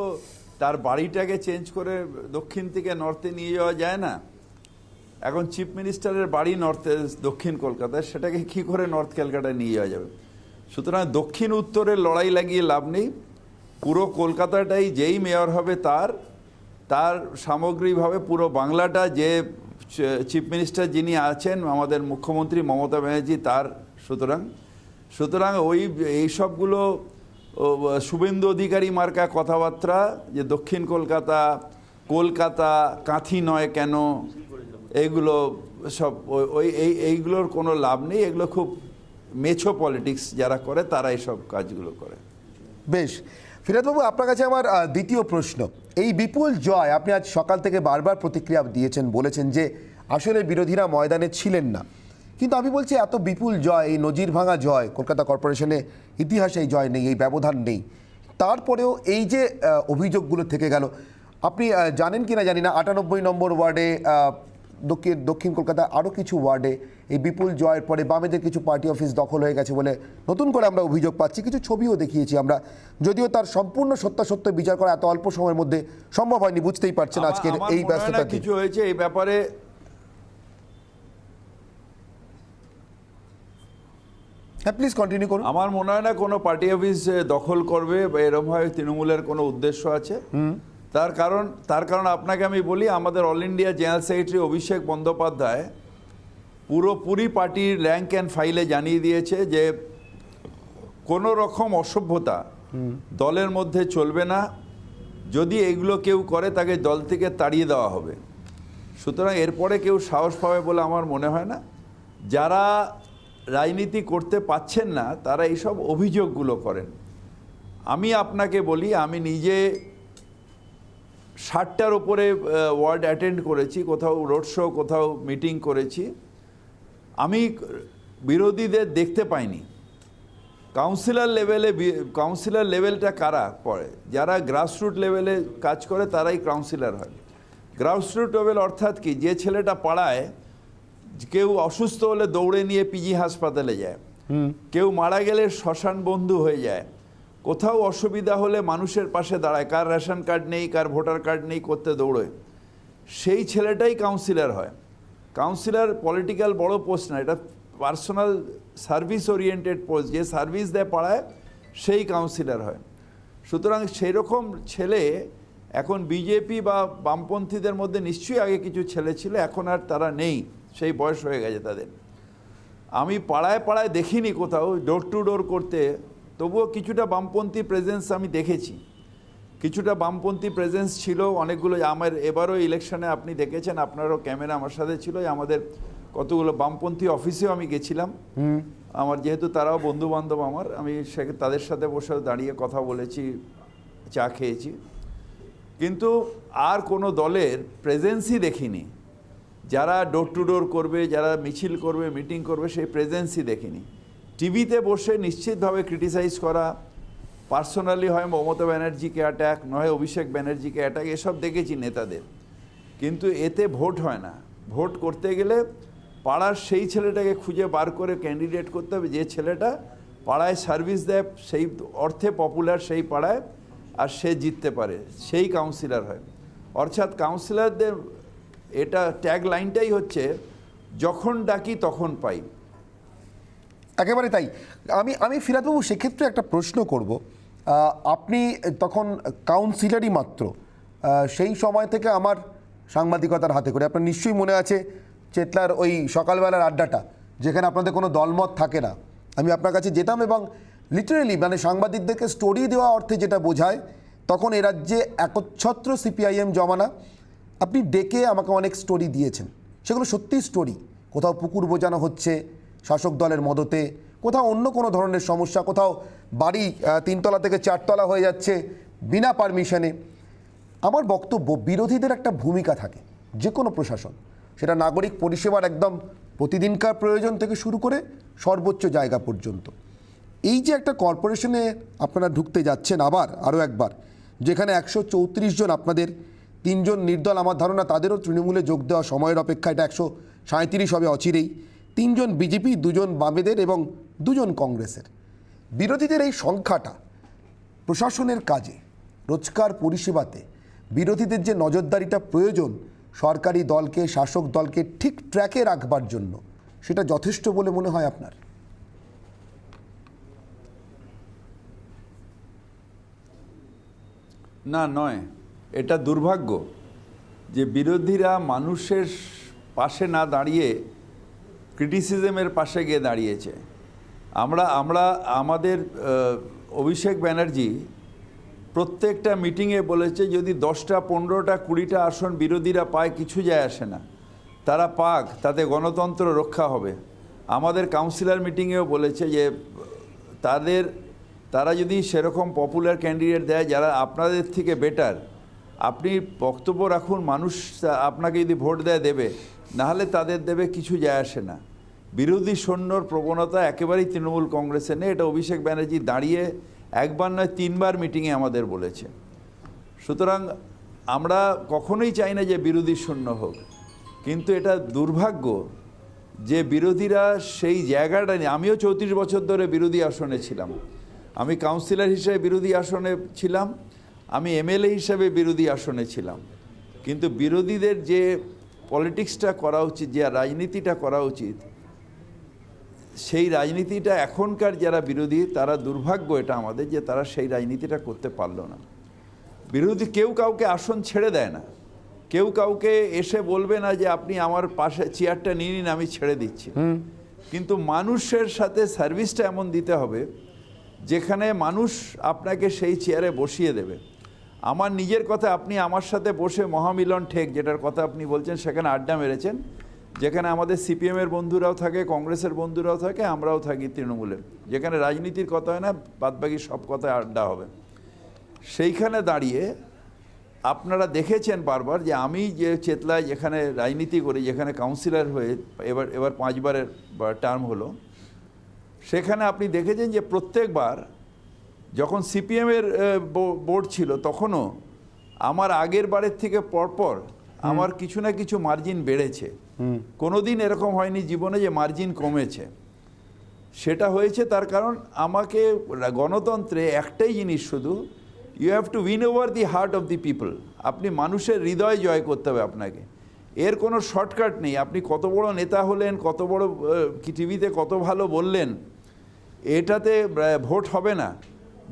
তার বাড়িটাকে চেঞ্জ করে দক্ষিণ থেকে নর্থে নিয়ে যাওয়া যায় না। এখন চিফ মিনিস্টারের বাড়ি দক্ষিণ কলকাতায়, সেটাকে কি করে নর্থ ক্যালকাটায় নিয়ে যাওয়া যাবে? সুতরাং দক্ষিণ উত্তরের লড়াই লাগিয়ে লাভ নেই। পুরো কলকাতাটাই যেই মেয়র হবে তার সামগ্রিকভাবে পুরো বাংলাটা, যে চিফ মিনিস্টার যিনি আছেন আমাদের মুখ্যমন্ত্রী মমতা ব্যানার্জি, তার সুতরাং এই সবগুলো শুভেন্দু অধিকারী মার্কা কথাবার্তা, যে দক্ষিণ কলকাতা কাঁথি নয় কেন, এইগুলো সব এইগুলোর কোনো লাভ নেই। এগুলো খুব মেছো পলিটিক্স যারা করে, তারা এইসব কাজগুলো করে। বেশ, ফিরহাদবাবু, আপনার কাছে আমার দ্বিতীয় প্রশ্ন, এই বিপুল জয়, আপনি আজ সকাল থেকে বারবার প্রতিক্রিয়া দিয়েছেন, বলেছেন যে আসলে বিরোধীরা ময়দানে ছিলেন না, কিন্তু আমি বলছি এত বিপুল জয়, এই নজির ভাঙা জয়, কলকাতা কর্পোরেশনে ইতিহাসে এই জয় নেই, এই ব্যবধান নেই, তারপরেও এই যে অভিযোগগুলো থেকে গেল, আপনি জানেন কি না জানি না, 98 নম্বর ওয়ার্ডে, দক্ষিণ কলকাতায় আরও কিছু ওয়ার্ডে এই বিপুল জয়ের পরে বামেদের কিছু পার্টি অফিস দখল হয়ে গেছে বলে নতুন করে আমরা অভিযোগ পাচ্ছি, কিছু ছবিও দেখিয়েছি আমরা, যদিও তার সম্পূর্ণ সত্যাসত্য বিচার করা এত অল্প সময়ের মধ্যে সম্ভব হয়নি, বুঝতেই পারছেন আজকের এই ব্যস্ততা। কিছু হয়েছে এই ব্যাপারে, হ্যাঁ প্লিজ কন্টিনিউ করুন। আমার মনে হয় না কোনো পার্টি অফিস দখল করবে বা এরকম হয় তৃণমূলের কোনো উদ্দেশ্য আছে। তার কারণ আপনাকে আমি বলি, আমাদের all India general secretary Abhishek Bandyopadhyay পুরোপুরি পার্টির র্যাঙ্ক অ্যান্ড ফাইলে জানিয়ে দিয়েছে যে কোনো রকম অসভ্যতা দলের মধ্যে চলবে না, যদি এগুলো কেউ করে তাকে দল থেকে তাড়িয়ে দেওয়া হবে। সুতরাং এরপরে কেউ সাহস পাবে বলে আমার মনে হয় না। যারা রাজনীতি করতে পাচ্ছেন না তারা এইসব অভিযোগগুলো করেন। আমি আপনাকে বলি, আমি নিজে 60টার উপরে ওয়ার্ড অ্যাটেন্ড করেছি, কোথাও রোড শো, কোথাও মিটিং করেছি। আমি বিরোধীদের দেখতে পাইনি। কাউন্সিলর লেভেলটা কারা পড়ে? যারা গ্রাসরুট লেভেলে কাজ করে তারাই কাউন্সিলর হয়। গ্রাসরুট লেভেল অর্থাৎ কি? যে ছেলেটা পাড়ায় কেউ অসুস্থ হলে দৌড়ে নিয়ে পিজি হাসপাতালে যায়, কেউ মারা গেলে শ্মশান বন্ধু হয়ে যায়, কোথাও অসুবিধা হলে মানুষের পাশে দাঁড়ায়, কার রেশন কার্ড নেই, কার ভোটার কার্ড নেই, করতে দৌড়োয়, সেই ছেলেটাই কাউন্সিলর হয়। কাউন্সিলর পলিটিক্যাল বড় পোস্ট না, এটা পার্সোনাল সার্ভিস ওরিয়েন্টেড পোস্ট। যে সার্ভিস দেয় পাড়ায় সেই কাউন্সিলর হয়। সুতরাং সেই রকম ছেলে এখন বিজেপি বা বামপন্থীদের মধ্যে নিশ্চয়ই আগে কিছু ছেলে ছিল, এখন আর তারা নেই, সেই বয়স হয়ে গেছে তাদের। আমি পাড়ায় পাড়ায় দেখিনি কোথাও ডোর টু ডোর করতে, তবুও কিছুটা বামপন্থী প্রেজেন্স আমি দেখেছি। কিছুটা বামপন্থী প্রেজেন্স ছিল অনেকগুলো। আমার এবারও ইলেকশনে আপনি দেখেছেন, আপনারও ক্যামেরা আমার সাথে ছিল, আমাদের কতগুলো বামপন্থী অফিসেও আমি গেছিলাম। আমার যেহেতু তারাও বন্ধু বান্ধব আমার, আমি তাদের সাথে বসে দাঁড়িয়ে কথা বলেছি, চা খেয়েছি। কিন্তু আর কোনো দলের প্রেজেন্সই দেখিনি যারা ডোর টু ডোর করবে, যারা মিছিল করবে, মিটিং করবে, সেই প্রেজেন্সই দেখিনি। টিভিতে বসে নিশ্চিতভাবে ক্রিটিসাইজ করা, পার্সোনালি হয় মমতা ব্যানার্জিকে অ্যাটাক, নয় অভিষেক ব্যানার্জিকে অ্যাটাক, এসব দেখেছি নেতাদের। কিন্তু এতে ভোট হয় না। ভোট করতে গেলে পাড়ার সেই ছেলেটাকে খুঁজে বার করে ক্যান্ডিডেট করতে হবে, যে ছেলেটা পাড়ায় সার্ভিস দেয়, সেই অর্থে পপুলার সেই পাড়ায়, আর সে জিততে পারে, সেই কাউন্সিলর হয়। অর্থাৎ কাউন্সিলরদের এটা ট্যাগ লাইনটাই হচ্ছে, যখন ডাকি তখন পাই। একেবারে তাই। আমি ফিরাদবাবু সেক্ষেত্রে একটা প্রশ্ন করব। আপনি তখন কাউন্সিলরই মাত্র, সেই সময় থেকে আমার সাংবাদিকতার হাতে করে আপনার নিশ্চয়ই মনে আছে চেতলার ওই সকালবেলার আড্ডাটা, যেখানে আপনাদের কোনো দলমত থাকে না। আমি আপনার কাছে যেতাম এবং লিটারেলি মানে সাংবাদিকদেরকে স্টোরি দেওয়া অর্থে যেটা বোঝায়, তখন এ রাজ্যে একচ্ছত্র সিপিআইএম জমানা। আপনি ডেকে আমাকে অনেক স্টোরি দিয়েছেন, সেগুলো সত্যিই স্টোরি। কোথাও পুকুর বোঝানো হচ্ছে শাসক দলের মদতে, কোথাও অন্য কোনো ধরনের সমস্যা, কোথাও বাড়ি 3 তলা থেকে 4 তলা হয়ে যাচ্ছে বিনা পারমিশনে। আমার বক্তব্য, বিরোধীদের একটা ভূমিকা থাকে যে কোনো প্রশাসন, সেটা নাগরিক পরিষেবার একদম প্রতিদিনকার প্রয়োজন থেকে শুরু করে সর্বোচ্চ জায়গা পর্যন্ত। এই যে একটা কর্পোরেশনে আপনারা ঢুকতে যাচ্ছেন আরও একবার, যেখানে 134 জন আপনাদের, 3 জন নির্দল, আমার ধারণা তাদেরও তৃণমূলে যোগ দেওয়া সময়ের অপেক্ষা, এটা 137 হবে অচিরেই। 3 জন বিজেপি, 2 জন বামেদের এবং 2 জন কংগ্রেসের। বিরোধীদের এই সংখ্যাটা প্রশাসনের কাজে, রোজকার পরিষেবাতে বিরোধীদের যে নজরদারিটা প্রয়োজন সরকারি দলকে, শাসক দলকে ঠিক ট্র্যাকে রাখবার জন্য, সেটা যথেষ্ট বলে মনে হয় আপনার? না, নয়। এটা দুর্ভাগ্য যে বিরোধীরা মানুষের পাশে না দাঁড়িয়ে ক্রিটিসিজমের পাশে গিয়ে দাঁড়িয়েছে। আমাদের অভিষেক ব্যানার্জি প্রত্যেকটা মিটিংয়ে বলেছে, যদি 10টা 15টা 20টা আসন বিরোধীরা পায় কিছু যায় আসে না, তারা পাক, তাতে গণতন্ত্র রক্ষা হবে। আমাদের কাউন্সিলর মিটিংয়েও বলেছে যে তারা যদি সেরকম পপুলার ক্যান্ডিডেট দেয় যারা আপনাদের থেকে বেটার, আপনি বক্তব্য রাখুন, মানুষ আপনাকে যদি ভোট দেবে, নাহলে তাদের দেবে, কিছু যায় আসে না। বিরোধী সৈন্যর প্রবণতা একেবারেই তৃণমূল কংগ্রেসে নেই। এটা অভিষেক ব্যানার্জি দাঁড়িয়ে একবার নয় 3 বার মিটিংয়ে আমাদের বলেছে। সুতরাং আমরা কখনোই চাই না যে বিরোধী শূন্য হোক, কিন্তু এটা দুর্ভাগ্য যে বিরোধীরা সেই জায়গাটা নিয়ে। আমিও 34 বছর ধরে বিরোধী আসনে ছিলাম, আমি কাউন্সিলর হিসেবে বিরোধী আসনে ছিলাম, আমি এমএলএ হিসেবে বিরোধী আসনে ছিলাম। কিন্তু বিরোধীদের যে পলিটিক্সটা করা উচিত, যে রাজনীতিটা করা উচিত, সেই রাজনীতিটা এখনকার যারা বিরোধী তারা দুর্ভাগ্য এটা আমাদের যে তারা সেই রাজনীতিটা করতে পারলো না। বিরোধী কেউ কাউকে আসন ছেড়ে দেয় না, কেউ কাউকে এসে বলবে না যে আপনি আমার পাশে চেয়ারটা নিয়ে নিন আমি ছেড়ে দিচ্ছি, কিন্তু মানুষের সাথে সার্ভিসটা এমন দিতে হবে যেখানে মানুষ আপনাকে সেই চেয়ারে বসিয়ে দেবে। আমার নিজের কথা, আপনি আমার সাথে বসে মহামিলন ঠেক যেটার কথা আপনি বলছেন সেখানে আড্ডা মেরেছেন, যেখানে আমাদের সিপিএমের বন্ধুরাও থাকে, কংগ্রেসের বন্ধুরাও থাকে, আমরাও থাকি তৃণমূলের, যেখানে রাজনীতির কথা হয় না, বাদবাকি সব কথায় আড্ডা হবে। সেইখানে দাঁড়িয়ে আপনারা দেখেছেন বারবার যে আমি যে চেতলায় যেখানে রাজনীতি করি, যেখানে কাউন্সিলর হয়ে এবার 5 বারের টার্ম হলো, সেখানে আপনি দেখেছেন যে প্রত্যেকবার যখন সিপিএমের বোর্ড ছিল তখনও আমার আগের বারের থেকে পরপর আমার কিছু না কিছু মার্জিন বেড়েছে। কোনোদিন এরকম হয়নি জীবনে যে মার্জিন কমেছে। সেটা হয়েছে তার কারণ আমাকে গণতন্ত্রে একটাই জিনিস শুধু, you have to win over the heart of the people. আপনি মানুষের হৃদয় জয় করতে হবে আপনাকে, এর কোনো শর্টকাট নেই। আপনি কত বড় নেতা হলেন, কত বড় টিভিতে কত ভালো বললেন, এটাতে ভোট হবে না।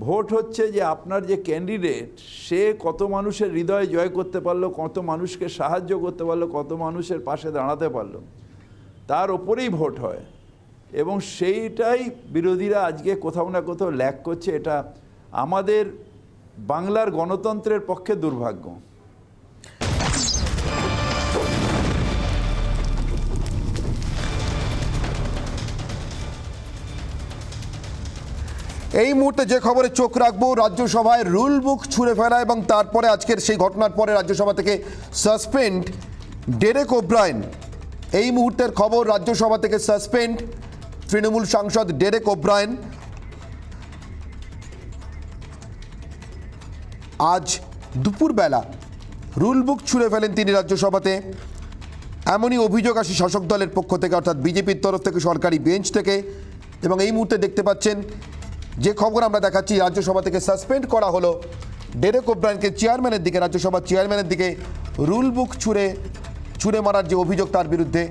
ভোট হচ্ছে যে আপনার যে ক্যান্ডিডেট সে কত মানুষের হৃদয় জয় করতে পারলো, কত মানুষকে সাহায্য করতে পারলো, কত মানুষের পাশে দাঁড়াতে পারলো, তার ওপরেই ভোট হয়। এবং সেইটাই বিরোধীরা আজকে কোথাও না কোথাও ল্যাক করছে। এটা আমাদের বাংলার গণতন্ত্রের পক্ষে দুর্ভাগ্য। এই মুহূর্তে যে খবরে চোখ রাখবো, রাজ্যসভায় রুল বুক ছুঁড়ে ফেলা এবং তারপরে আজকের সেই ঘটনার পরে রাজ্যসভা থেকে সাসপেন্ড ডেরেক ওব্রায়েন। এই মুহূর্তের খবর, রাজ্যসভা থেকে সাসপেন্ড তৃণমূল সাংসদ ডেরেক ওব্রায়েন। আজ দুপুরবেলা রুল বুক ছুঁড়ে ফেলেন তিনি রাজ্যসভাতে, এমনই অভিযোগ আসে শাসক দলের পক্ষ থেকে, অর্থাৎ বিজেপির তরফ থেকে, সরকারি বেঞ্চ থেকে। এবং এই মুহূর্তে দেখতে পাচ্ছেন যে খবর আমরা দেখাচ্ছি, রাজ্যসভা থেকে সাসপেন্ড করা হলো ডেরেক ওব্রায়েনকে, চেয়ারম্যানের দিকে, রাজ্যসভার চেয়ারম্যানের দিকে রুল বুক ছুঁড়ে মারার যে অভিযোগ তার বিরুদ্ধে,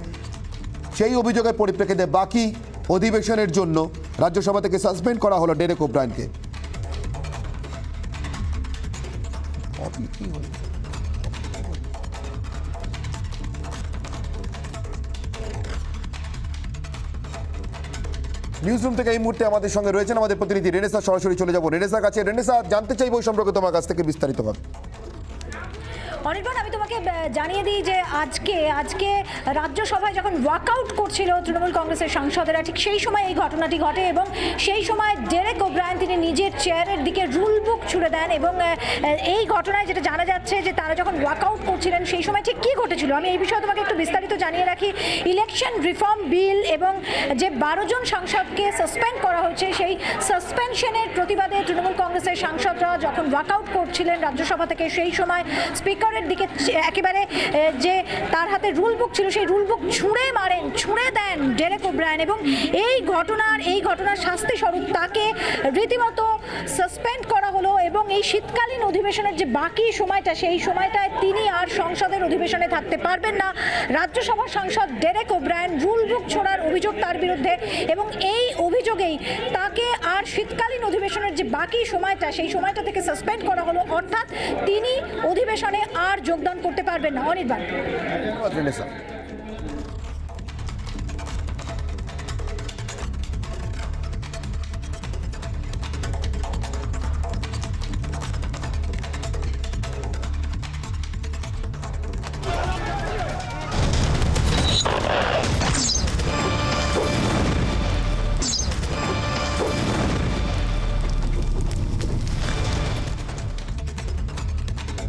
সেই অভিযোগের পরিপ্রেক্ষিতে বাকি অধিবেশনের জন্য রাজ্যসভা থেকে সাসপেন্ড করা হলো ডেরেক ওব্রায়েনকে। নিউজ রুম থেকে এই মুহূর্তে আমাদের সঙ্গে রয়েছেন আমাদের প্রতিনিধি রেনেসা। সরাসরি চলে যাবো রেনেসার কাছে। রেনেসা, জানতে চাইবো এই সম্পর্কে তোমার কাছ থেকে বিস্তারিতভাবে। অনির্বাণ, আমি তোমাকে জানিয়ে দিই যে আজকে রাজ্যসভায় যখন ওয়াকআউট করছিল তৃণমূল কংগ্রেসের সাংসদেরা, ঠিক সেই সময় এই ঘটনাটি ঘটে এবং সেই সময় ডেরেক ওব্রায়েন তিনি নিজের চেয়ারের দিকে রুল বুক ছুড়ে দেন। এবং এই ঘটনায় যেটা জানা যাচ্ছে যে তারা যখন ওয়াকআউট করছিলেন সেই সময় ঠিক কী ঘটেছিল, আমি এই বিষয়ে তোমাকে একটু বিস্তারিত জানিয়ে রাখি। ইলেকশন রিফর্ম বিল এবং যে 12 জন সাংসদকে সাসপেন্ড করা হয়েছে, সেই সাসপেনশনের প্রতিবাদে তৃণমূল কংগ্রেসের সাংসদরা যখন ওয়াকআউট করছিলেন রাজ্যসভা থেকে, সেই সময় স্পিকার দিকে একেবারে যে তার হাতে রুল বুক ছিল সেই রুল বুক ছুঁড়ে দেন ডেরেক ওব্রায়েন। এবং এই ঘটনার শাস্তি স্বরূপ তাকে রীতিমতো সাসপেন্ড করা হলো। এবং এই শীতকালীন অধিবেশনের যে বাকি সময়টা, সেই সময়টায় তিনি আর সংসদের অধিবেশনে থাকতে পারবেন না। রাজ্যসভার সাংসদ ডেরেক ওব্রায়েন, রুল বুক ছোড়ার অভিযোগ তার বিরুদ্ধে, এবং এই অভিযোগেই তাকে আর শীতকালীন অধিবেশনের যে বাকি সময়টা, সেই সময়টা থেকে সাসপেন্ড করা হলো, অর্থাৎ তিনি অধিবেশনে আর যোগদান করতে পারবেন না। অনির্বাণ।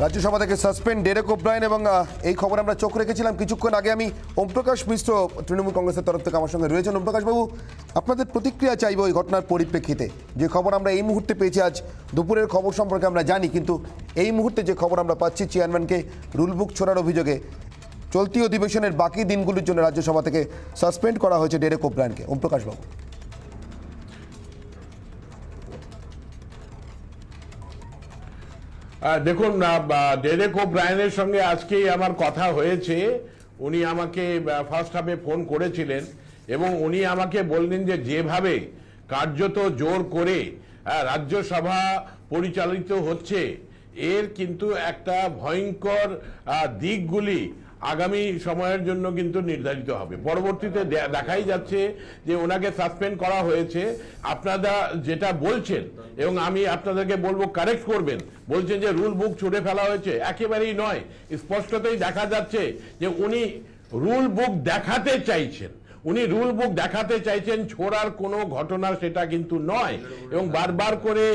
রাজ্যসভা থেকে সাসপেন্ড ডেরেক ওব্রায়েন। এবং এই খবর আমরা চোখ রেখেছিলাম কিছুক্ষণ আগে। আমি ওমপ্রকাশ মিশ্র তৃণমূল কংগ্রেসের তরফ থেকে আমার সঙ্গে রয়েছেন। ওমপ্রকাশবাবু, আপনাদের প্রতিক্রিয়া চাইব এই ঘটনার পরিপ্রেক্ষিতে। যে খবর আমরা এই মুহূর্তে পেয়েছি, আজ দুপুরের খবর সম্পর্কে আমরা জানি, কিন্তু এই মুহূর্তে যে খবর আমরা পাচ্ছি, চেয়ারম্যানকে রুলবুক ছোড়ার অভিযোগে চলতি অধিবেশনের বাকি দিনগুলির জন্য রাজ্যসভা থেকে সাসপেন্ড করা হয়েছে ডেরেক ওব্রায়েনকে। ওমপ্রকাশবাবু। দেখুন, ডেরেক ওব্রায়েনের সঙ্গে আজকেই আমার কথা হয়েছে। উনি আমাকে ফার্স্ট হাফে ফোন করেছিলেন এবং উনি আমাকে বললেন যে যেভাবে কার্যত জোর করে রাজ্যসভা পরিচালিত হচ্ছে, এর কিন্তু একটা ভয়ঙ্কর দিকগুলি আগামী সময়ের জন্য কিন্তু নির্ধারিত হবে। পরবর্তীতে দেখাই যাচ্ছে যে ওনাকে সাসপেন্ড করা হয়েছে। আপনারা যেটা বলছেন, এবং আমি আপনাদেরকে বলবো কারেক্ট করবেন, বলছেন যে রুল বুক ছুঁড়ে ফেলা হয়েছে, একেবারেই নয়। স্পষ্টতই দেখা যাচ্ছে যে উনি রুল বুক দেখাতে চাইছেন, উনি রুল বুক দেখাতে চাইছেন, ছোড়ার কোনো ঘটনা সেটা কিন্তু নয়। এবং বারবার করে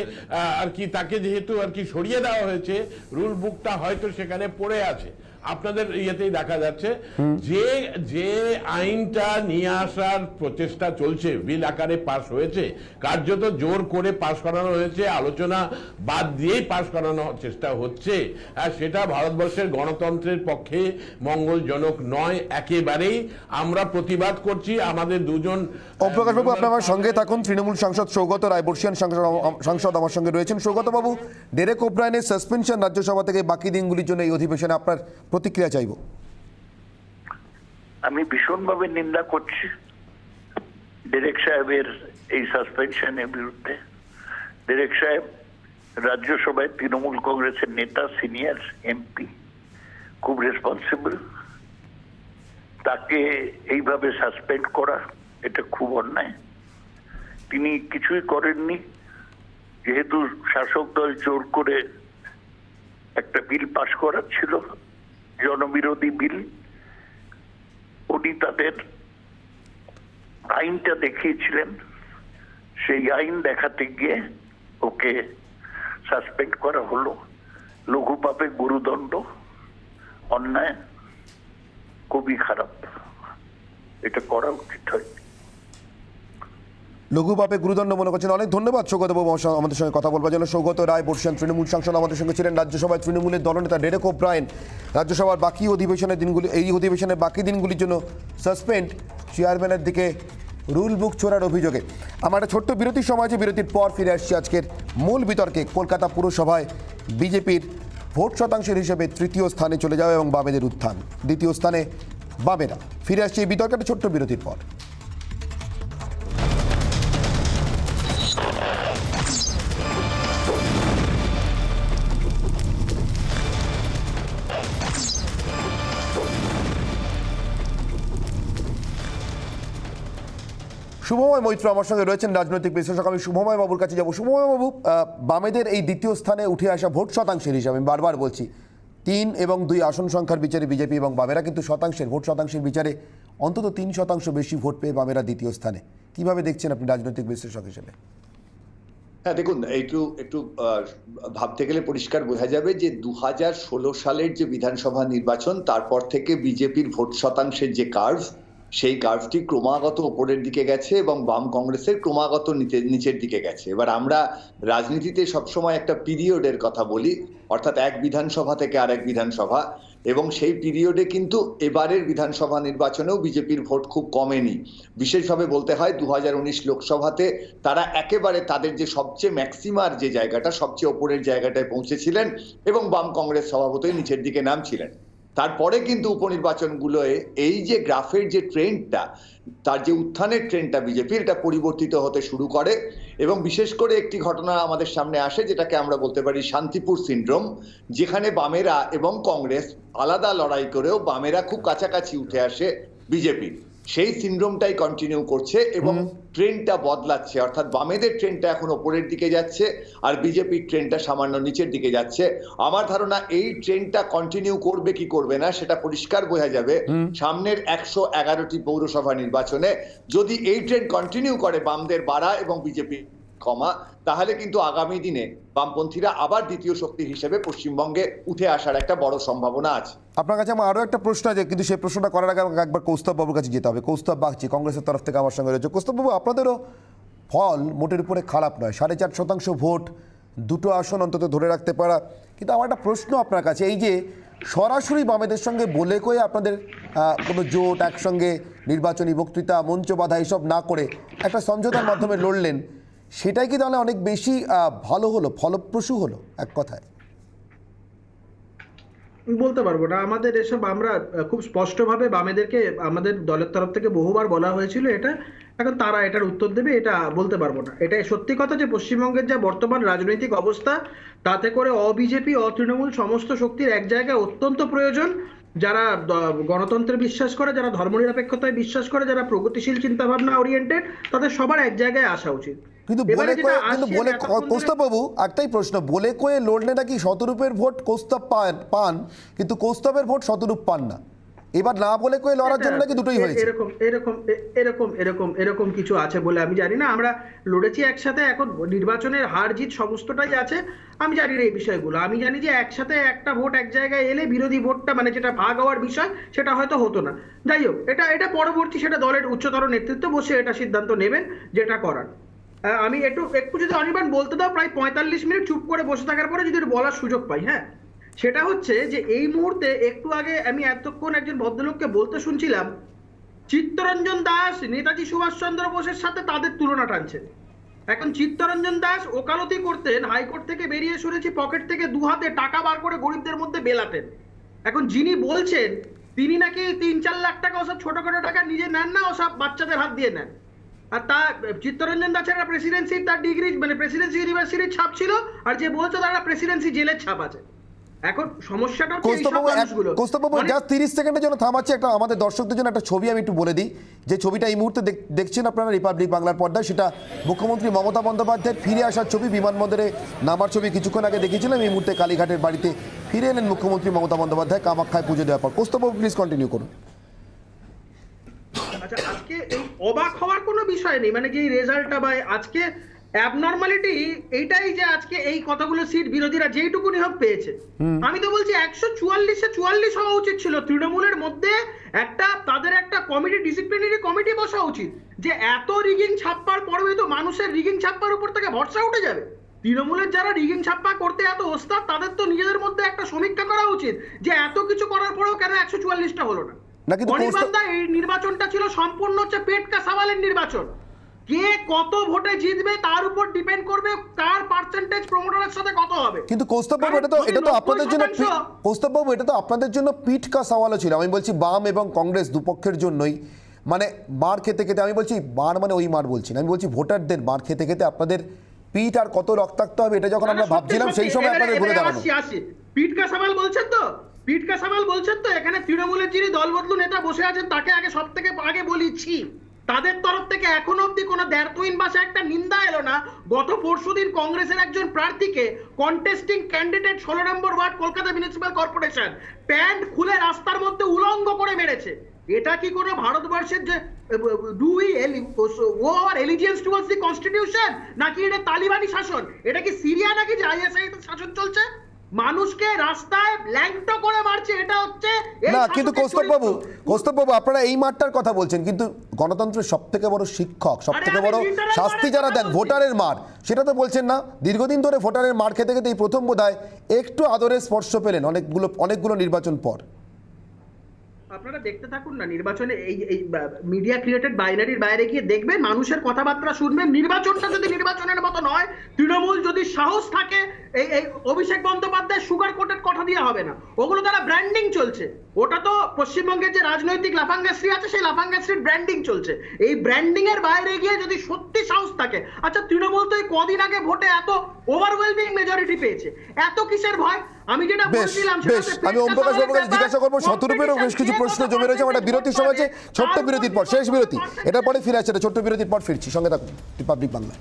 আর কি তাকে যেহেতু আর কি সরিয়ে দেওয়া হয়েছে, রুল বুকটা হয়তো সেখানে পড়ে আছে। আপনাদের ইয়েতেই দেখা যাচ্ছে যে যে আইনটা নিয়ে আসার প্রচেষ্টা চলছে, বিল আকারে পাস হয়েছে, কার্যত জোর করে পাস করানো হয়েছে, আলোচনা বাদ দিয়েই পাস করানোর চেষ্টা হচ্ছে, আর সেটা ভারতবর্ষের গণতন্ত্রের পক্ষে মঙ্গলজনক নয় একেবারেই। আমরা প্রতিবাদ করছি। আমাদের দুজন ওম প্রকাশ বাবু, আপনি আমার সঙ্গে থাকুন। তৃণমূল সাংসদ সৌগত রায়, বর্ষিয়ান সাংসদ আমার সঙ্গে রয়েছেন। সৌগত বাবু, ডেরেক ওব্রায়েনের সাসপেনশন রাজ্যসভা থেকে বাকি দিনগুলির জন্য এই অধিবেশনে আপনার প্রতিক্রিয়া চাইব। আমি ভীষণভাবে নিন্দা করছি ডেরেক সাহেবের এই সাসপেনশনের বিরুদ্ধে। ডেরেক সাহেব রাজ্যসভায় তৃণমূল কংগ্রেসের নেতা, সিনিয়র এমপি, খুব রেসপন্সিবল। তাকে এইভাবে সাসপেন্ড করা এটা খুব অন্যায়। তিনি কিছুই করেননি, যেহেতু শাসক দল জোর করে একটা বিল পাশ করাচ্ছিল, জনবিরোধী বিল। উনি তাদের আইনটা দেখিয়েছিলেন, সেই আইন দেখাতে গিয়ে ওকে সাসপেন্ড করা হলো। লঘু পাপে গুরুদণ্ড, অন্যায়, খুবই খারাপ। এটা করা উচিত হয়। লঘু পাপে গুরুদণ্ড মনে করছেন। অনেক ধন্যবাদ সৌগত বাবু আমাদের সঙ্গে কথা বলবার জন্য। সৌগত রায়, বর্ষিয়ান তৃণমূল সাংসদ আমাদের সঙ্গে ছিলেন। রাজ্যসভায় তৃণমূলের দলনেতা ডেরেক ওব্রায়েন রাজ্যসভার বাকি অধিবেশনের দিনগুলি, এই অধিবেশনের বাকি দিনগুলির জন্য সাসপেন্ড, চেয়ারম্যানের দিকে রুল বুক ছোড়ার অভিযোগে। আমার একটা ছোট্ট বিরতির সময় আছে, বিরতির পর ফিরে আসছি আজকের মূল বিতর্কে। কলকাতা পুরসভায় বিজেপির ভোট শতাংশের হিসেবে তৃতীয় স্থানে চলে যাওয়া এবং বামেদের উত্থান, দ্বিতীয় স্থানে বামেরা। ফিরে আসছি এই বিতর্কে একটা ছোট্ট বিরতির পর। শুভময় মৈত্র আমার সঙ্গে রয়েছেন, রাজনৈতিক বিশ্লেষক। আমি শুভময় বাবুর কাছে যাব। শুভময় বাবু, বামেদের এই দ্বিতীয় স্থানে উঠে আসা ভোট শতাংশের হিসাবে, আমি বারবার বলছি 3 এবং 2 আসন সংখ্যার বিচারে বিজেপি এবং বামেরা কিন্তু ভোট শতাংশের বিচারে অন্তত 3% বেশি ভোট পেয়ে বামেরা দ্বিতীয় স্থানে। কিভাবে দেখছেন আপনি রাজনৈতিক বিশ্লেষক হিসেবে? হ্যাঁ, দেখুন, একটু ভাবতে গেলে পরিষ্কার বোঝা যাবে যে 2016 সালের যে বিধানসভা নির্বাচন, তারপর থেকে বিজেপির ভোট শতাংশের যে কার্ভ, সেই কার্ভটি ক্রমাগত ওপরের দিকে গেছে এবং বাম কংগ্রেসের ক্রমাগত নিচের দিকে গেছে। এবার আমরা রাজনীতিতে সবসময় একটা পিরিয়ডের কথা বলি, অর্থাৎ এক বিধানসভা থেকে আরেক বিধানসভা, এবং সেই পিরিয়ডে কিন্তু এবারের বিধানসভা নির্বাচনেও বিজেপির ভোট খুব কমেনি। বিশেষভাবে বলতে হয় 2019 লোকসভাতে তারা একেবারে তাদের যে সবচেয়ে ম্যাক্সিমার যে জায়গাটা, সবচেয়ে ওপরের জায়গাটায় পৌঁছেছিলেন এবং বাম কংগ্রেস স্বভাবতই নিচের দিকে নামছিলেন। তারপরে কিন্তু উপনির্বাচনগুলোয় এই যে গ্রাফের যে ট্রেন্ডটা, তার যে উত্থানের ট্রেন্ডটা বিজেপির, এটা পরিবর্তিত হতে শুরু করে। এবং বিশেষ করে একটি ঘটনা আমাদের সামনে আসে, যেটাকে আমরা বলতে পারি শান্তিপুর সিনড্রোম, যেখানে বামেরা এবং কংগ্রেস আলাদা লড়াই করেও বামেরা খুব কাছাকাছি উঠে আসে বিজেপির। সেই সিনড্রোমটাই কন্টিনিউ করছে এবং ট্রেন্ডটা বদলাচ্ছে, অর্থাৎ বামেদের ট্রেন্ডটা এখন ওপরের দিকে যাচ্ছে আর বিজেপির ট্রেন্ডটা সামান্য নিচের দিকে যাচ্ছে। আমার ধারণা এই ট্রেন্ডটা কন্টিনিউ করবে কি করবে না সেটা পরিষ্কার বোঝা যাবে সামনের 111টি পৌরসভা নির্বাচনে। যদি এই ট্রেন্ড কন্টিনিউ করে বামদের বাড়া এবং বিজেপি কমা, তাহলে কিন্তু আগামী দিনে বামপন্থীরা আবার দ্বিতীয় শক্তি হিসেবে পশ্চিমবঙ্গে উঠে আসার একটা বড় সম্ভাবনা আছে। আপনার কাছে আমার আরও একটা প্রশ্ন আছে, কিন্তু সেই প্রশ্নটা করার আগে আমাকে একবার কৌস্তব বাবুর কাছে যেতে হবে। কৌস্তব বাগচি কংগ্রেসের তরফ থেকে আমার সঙ্গে রয়েছে। কৌস্তব বাবু, আপনাদেরও ফল মোটের উপরে খারাপ নয়, 4.5% ভোট, 2টো আসন অন্তত ধরে রাখতে পারা। কিন্তু আমার একটা প্রশ্ন আপনার কাছে, এই যে সরাসরি বামেদের সঙ্গে বলে কয়ে আপনাদের কোনো জোট, একসঙ্গে নির্বাচনী বক্তৃতা, মঞ্চ বাধা এসব না করে একটা সমঝোতার মাধ্যমে লড়লেন, সেটাই কি তাহলে অনেক বেশি ভালো হলো, ফলপ্রসূ হলো এক কথায়? বলতে পারবো না, আমাদের এসব আমরা খুব স্পষ্টভাবে বামেদেরকে আমাদের দলের তরফ থেকে বহুবার বলা হয়েছিল এটা, এখন তারা এটার উত্তর দেবে, এটা বলতে পারবো না। এটা সত্যি কথা যে পশ্চিমবঙ্গের যা বর্তমান রাজনৈতিক অবস্থা, তাতে করে অবিজেপি অতৃণমূল সমস্ত শক্তির এক জায়গায় অত্যন্ত প্রয়োজন। যারা গণতন্ত্রে বিশ্বাস করে, যারা ধর্মনিরপেক্ষতায় বিশ্বাস করে, যারা প্রগতিশীল চিন্তাভাবনা ওরিয়েন্টেড, তাদের সবার এক জায়গায় আসা উচিত। কিন্তু বলে কৌস্তববাবু একটাই প্রশ্ন, বলে কয়ে লড়লে নাকি শতরূপের ভোট কৌস্তব পান, কিন্তু কৌস্তবের ভোট শতরূপ পান না। এবার না বলে কয়ে লড়ার জন্য নাকি দুটোই হয়েছে। এরকম কিছু আছে বলে আমি জানি না। আমরা লড়েছি একসাথে, এখন নির্বাচনের হার জিত সমস্তটাই আছে, আমি জানি না এই বিষয়গুলো। আমি জানি যে একসাথে একটা ভোট এক জায়গায় এলে বিরোধী ভোটটা মানে যেটা ভাগ হওয়ার বিষয় সেটা হয়তো হতো না। যাই হোক, এটা পরবর্তী, সেটা দলের উচ্চতর নেতৃত্ব বসে এটা সিদ্ধান্ত নেবেন যেটা করার। আমি একটু যদি অনির্বাণ বলতে দাও, প্রায় 45 মিনিট চুপ করে বসে থাকার পরে যদি বলার সুযোগ পাই, হ্যাঁ, সেটা হচ্ছে যে এই মুহূর্তে একটু আগে আমি এতক্ষণ একজন ভদ্রলোককে বলতে শুনছিলাম, চিত্তরঞ্জন দাস নেতাজি সুভাষচন্দ্র বোসের সাথে তাদের তুলনা টানছে। এখন চিত্তরঞ্জন দাস ওকালতি করতেন, হাইকোর্ট থেকে বেরিয়ে শুনেছি পকেট থেকে 2 হাতে টাকা বার করে গরিবদের মধ্যে বেলাতেন। এখন যিনি বলছেন তিনি নাকি 3-4 লাখ টাকা ওসব ছোটখাটো টাকা নিজে নেন না, ওসব বাচ্চাদের হাত দিয়ে নেন। আর তা চিত্তরঞ্জন দাসের একটা প্রেসিডেন্সি, তার ডিগ্রি মানে প্রেসিডেন্সি ইউনিভার্সিটির ছাপ ছিল, আর যে বলছে তার একটা প্রেসিডেন্সি জেলের ছাপ আছে। এখন সমস্যাটা হচ্ছে কৌস্তববাবু জাস্ট 30 সেকেন্ডের জন্য থামাচ্ছি, একটা আমাদের দর্শকদের জন্য একটা ছবি আমি একটু বলে দিই। যে ছবিটা এই মুহূর্তে দেখছেন আপনারা রিপাবলিক বাংলার পর্দায়, সেটা মুখ্যমন্ত্রী মমতা বন্দ্যোপাধ্যায়ের ফিরে আসার ছবি, বিমানবন্দরে নামার ছবি কিছুক্ষণ আগে দেখিয়েছিলাম। এই মুহূর্তে কালীঘাটের বাড়িতে ফিরে এলেন মুখ্যমন্ত্রী মমতা বন্দ্যোপাধ্যায় কামাখ্যায় পুজো দেওয়ার পর। কৌস্তববাবু প্লিজ কন্টিনিউ করুন। আচ্ছা, আজকে এই অবাক হওয়ার কোনো বিষয় নেই, মানে যে রেজাল্টটা বা আজকে অ্যাবনর্মালিটি এইটাই যে আজকে এই কতগুলো সিট বিরোধীরা যেইটুকুনি হোক পেয়েছে। আমি তো বলছি 144 হওয়া উচিত ছিল। তৃণমূলের মধ্যে তাদের একটা কমিটি, ডিসিপ্লিনারি কমিটি বসা উচিত, যে এত রিগিং ছাপ্পার পরেও তো মানুষের রিগিং ছাপ্পার উপর থেকে ভরসা উঠে যাবে। তৃণমূলের যারা রিগিং ছাপ্পা করতে এত ওস্তাদ, তাদের তো নিজেদের মধ্যে একটা সমীক্ষা করা উচিত যে এত কিছু করার পরেও কেন 144টা হলো না। এই নির্বাচনটা ছিল সম্পূর্ণ হচ্ছে পেট কা সওয়ালের নির্বাচন। কে কত ভোটে জিতবে তার উপর ডিপেন্ড করবে কার পার্সেন্টেজ প্রমোটারের সাথে কত হবে। কিন্তু কৌস্তববাবু এটা তো আপনাদের জন্য, কৌস্তববাবু এটা তো আপনাদের জন্য পিঠ কা সওয়ালও ছিল। আমি বলছি বাম এবং কংগ্রেস দুপক্ষের জন্যই, মানে মার খেতে খেতে, আমি বলছি মার মানে ওই মার বলছি না, আমি বলছি ভোটারদের মার খেতে খেতে আপনাদের পিঠ আর কত রক্তাক্ত হবে এটা যখন আমরা ভাবছিলাম, সেই সময় আপনাদের ঘুরে দাঁড়ানো। পিঠ কা সওয়াল বলছেন তো, পিঠ কা সওয়াল বলছেন তো, এখানে তৃণমূলের যিনি দলবদলু নেতা বসে আছেন তাকে আগে সব থেকে আগে বলিছি, তাদের তরফ থেকে এখনো অব্দি কোনো দ্ব্যর্থহীন ভাষায় একটা নিন্দা এলো না। গত পরশুদিন কংগ্রেসের একজন প্রার্থীকে, contesting candidate 16 number ward Kolkata municipal corporation, pant খুলে রাস্তার মধ্যে উলঙ্গ করে মেরেছে। এটা কি কোনো ভারতবর্ষের যে do we owe our allegiance towards the constitution, নাকি এটা তালিবানি শাসন? এটা কি সিরিয়া নাকি যে আইএসআই শাসন চলছে? মানুষকে রাস্তায় ল্যাংটো করে মারছে, এটা হচ্ছে না। কিন্তু কৌস্তববাবু আপনারা এই মারটার কথা বলছেন, কিন্তু গণতন্ত্রের সবথেকে বড় শিক্ষক, সবথেকে বড় শাস্তি যারা দেন ভোটারের মার, সেটা তো বলছেন না। দীর্ঘদিন ধরে ভোটারের মার খেতে খেতে এই প্রথম বোধহয় একটু আদরের স্পর্শ পেলেন অনেকগুলো নির্বাচন পর। আপনারা দেখতে থাকুন না নির্বাচনে, এই মিডিয়া ক্রিয়েটেড বাইনারির বাইরে গিয়ে দেখবেন, মানুষের কথাবার্তা শুনবেন। নির্বাচনটা যদি নির্বাচনের মতো নয়, তৃণমূল যদি সাহস থাকে, এই অভিষেক বন্দ্যোপাধ্যায় সুগার কোটেড কথা দিয়ে হবে না, ওগুলো তারা ব্র্যান্ডিং চলছে। ওটা তো পশ্চিমবঙ্গের যে রাজনৈতিক লাফাঙ্গাশ্রী আছে, সেই লাফাঙ্গাশ্রীর ব্র্যান্ডিং চলছে। এই ব্র্যান্ডিং এর বাইরে গিয়ে যদি সত্যি সাহস থাকে, আচ্ছা তৃণমূল তো এই কদিন আগে ভোটে এত ওভারওয়েলমিং মেজরিটি পেয়েছে, এত কিসের ভয়? আমি যেটা বলছিলাম, আমি ওম প্রকাশ বাবুর কাছে জিজ্ঞাসা করবো, শতরূপেরও বেশ কিছু প্রশ্ন জমে রয়েছে। একটা বিরতির সময় আছে, ছোট্ট বিরতির পর, শেষ বিরতি, এটার পরে ফিরে আসছে, ছোট্ট বিরতির পর ফিরছি, সঙ্গে থাকুন রিপাবলিক বাংলা।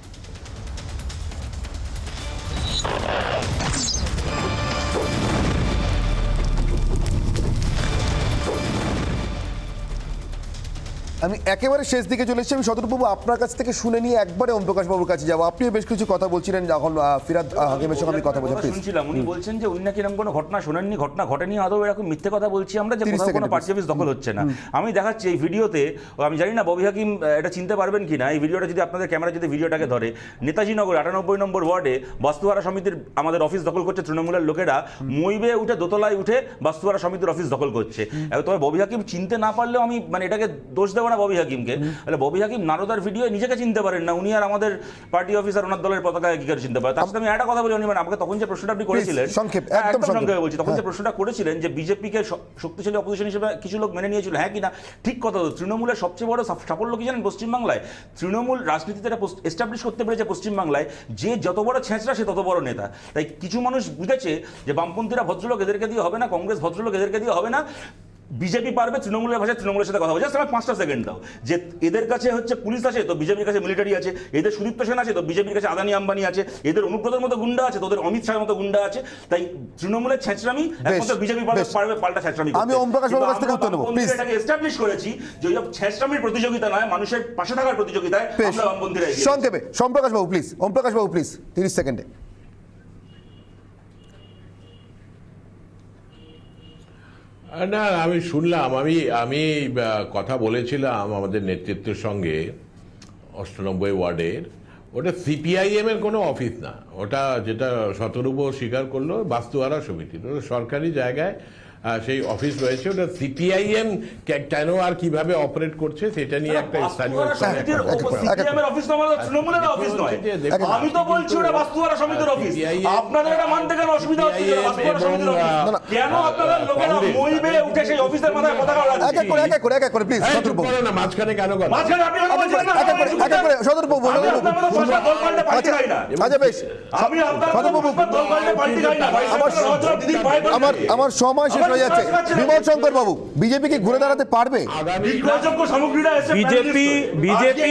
আমি একেবারে শেষ দিকে চলে এসেছি। আমি শতরূপবাবু আপনার কাছ থেকে শুনে নিয়ে একবারে ওম প্রকাশ বাবুর কাছে যাবো। আপনিও বেশ কিছু কথা বলছিলেন, যখন ফিরাদ হাকিমের সঙ্গে আমি কথা শুনছিলাম, উনি বলছেন যে উনি নাকি এরকম কোনো ঘটনা শোনেননি, ঘটনা ঘটেনি, আদৌ এরকম মিথ্যে কথা বলছি আমরা যে কোনো পার্টি অফিস দখল হচ্ছে না। আমি দেখাচ্ছি এই ভিডিওতে, আমি জানি না ববি হাকিম এটা চিনতে পারবেন কি না, এই ভিডিওটা যদি আপনাদের ক্যামেরা যদি ভিডিওটাকে ধরে, নেতাজি নগর 98 নম্বর ওয়ার্ডে বাস্তুহারা সমিতির আমাদের অফিস দখল করছে তৃণমূলের লোকেরা, মইবে উঠে দোতলায় উঠে বাস্তুহারা সমিতির অফিস দখল করছে। তবে ববি হাকিম চিনতে না পারলেও আমি মানে এটাকে দোষ দেওয়ার না ববি হাকিমকে, তাহলে ববি হাকিম নারদার ভিডিও নিজেকে চিনতে পারেন না, উনি আর আমাদের পার্টি অফিসার ওনার দলের পতাকা কি করে চিনতে পারে? তার সাথে আমি একটা কথা বলি অনির্বাণ, আমাকে তখন যে প্রশ্নটা আপনি করেছিলেন, একদম সংক্ষেপে বলছি, তখন যে প্রশ্নটা করেছিলেন যে বিজেপিকে শক্তিশালী অপোজিশন হিসেবে কিছু লোক মেনে নিয়েছিল, হ্যাঁ কিনা? ঠিক কথা। তৃণমূলের সবচেয়ে বড় সাফল্য কি জানেন পশ্চিমবাংলায়? তৃণমূল রাজনীতিতে এটা এস্টাবলিশ করতে পেরেছে পশ্চিমবাংলায় যে যত বড় ছেঁচড়া সে তত বড় নেতা। তাই কিছু মানুষ বুঝেছে যে বামপন্থীরা ভদ্রলোক, এদেরকে দিয়ে হবে না, কংগ্রেস ভদ্রলোক, এদেরকে দিয়ে হবে না, বিজেপি পারবে, তৃণমূলের ভাষায় তৃণমূলের সাথে কথা বলছে। আমার 5টা সেকেন্ড দাও, যে এদের কাছে হচ্ছে পুলিশ আছে তো বিজেপির কাছে মিলিটারি আছে, এদের সুদীপ্ত সেন আছে তো বিজেপির কাছে আদানি আম্বানি আছে, এদের অনুব্রতের মতো গুন্ডা আছে, তোদের অমিত শাহের মতো গুন্ডা আছে। তাই তৃণমূলের ছেঁচড়ামি একমাত্র বিজেপি পারবে পাল্টা ছেঁচড়ামি। আমি ওম প্রকাশ বাবুর কাছ থেকে উত্তর নেব প্লিজ। এটাকে এস্টাবলিশ করেছি যে ওই ছেঁচড়ামির প্রতিযোগিতা নয়, মানুষের পাশে থাকার প্রতিযোগিতায় আমরা বামপন্থীরা এগিয়ে। সংক্ষেপে সোমপ্রকাশ বাবু please, Om Prakash Babu please 30 সেকেন্ডে। না, আমি শুনলাম, আমি কথা বলেছিলাম আমাদের নেতৃত্বের সঙ্গে 98 ওয়ার্ডের, ওটা সিপিআইএম এর কোনো অফিস না, ওটা যেটা শতরূপ স্বীকার করলো বাস্তুহারা সমিতির, ওটা সরকারি জায়গায় সেই অফিস রয়েছে। ওটা সিপিআইএম কেন আর কিভাবে অপারেট করছে সেটা নিয়ে একটা স্থানীয় আমি তো বলছি ওটা বাস্তুহারা সমিতির অফিস, আপনাদের এটা মানতে কেন অসুবিধা হচ্ছে? বাস্তুহারা সমিতির অফিস কেন আপনাদের লোকেরা মই বেয়ে উঠে সেই অফিসের মাথায় পতাকা ওড়াচ্ছে? এক এক করে প্লিজ শতরূপ বাবু না, মাঝখানে কেন কথা? মাঝখানে আপনি আমাকে বলছেন না, এক এক করে শতরূপ বাবু। আমি আপনাদের ভাষা দল পাল্টে পাল্টে খাই না। আচ্ছা বেশ, আমি আপনাদের ভাষা দল পাল্টে পাল্টে খাই না। আমার সময় শেষ হয়ে যাচ্ছে। বিমল শঙ্কর বাবু, বিজেপি কি ঘুরে দাঁড়াতে পারবে? বিজেপি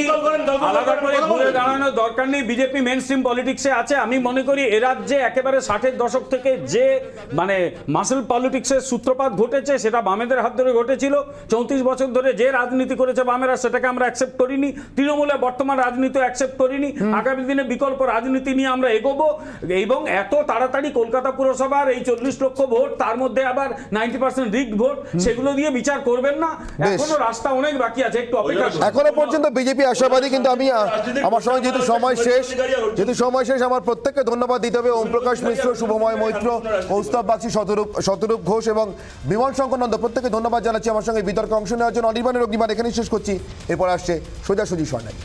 আলাদা করে ঘুরে দাঁড়ানোর দরকার নেই, বিজেপি মেন স্ট্রিম পলিটিক্সে আছে। আমি মনে করি এ রাজ্যে একেবারে 60-এর দশক থেকে যে মানে মাসেল পলিটিক্সের সূত্রপাত ঘটেছে সেটা বামেদের হাত ধরে ঘটেছিল। 34 বছর ধরে যে রাজনীতি করেছে বামেরা সেটাকে আমরা অ্যাকসেপ্ট করিনি, তৃণমূলের বর্তমান রাজনীতি অ্যাকসেপ্ট করিনি। আগামী দিনে বিকল্প রাজনীতি নিয়ে আমরা এগোবো, এবং এত তাড়াতাড়ি কলকাতা পুরসভার এই 40 লক্ষ ভোট, তার মধ্যে আবার 90% রিগড ভোট, সেগুলো দিয়ে বিচার করবেন না। এখনো রাস্তা অনেক বাকি আছে, একটু অপেক্ষা করুন। এখনো পর্যন্ত বিজেপি আশাবাদী, কিন্তু আমি আমার সময় যেহেতু সময় শেষ আমার প্রত্যেককে ধন্যবাদ দিতে হবে। ওম প্রকাশ মিশ্র, শুভময় মৈত্র, কৌস্তব বাগচি, শতরূপ ঘোষ এবং বিমল শঙ্কর নন্দ, প্রত্যেককে ধন্যবাদ জানাচ্ছি আমার সঙ্গে বিতর্কে অংশ নেওয়ার জন্য। অনির্বাণের অগ্নিবাণ এখানেই শেষ করছি, এরপর আসছে সোজাসুজি স্বর্ণালী।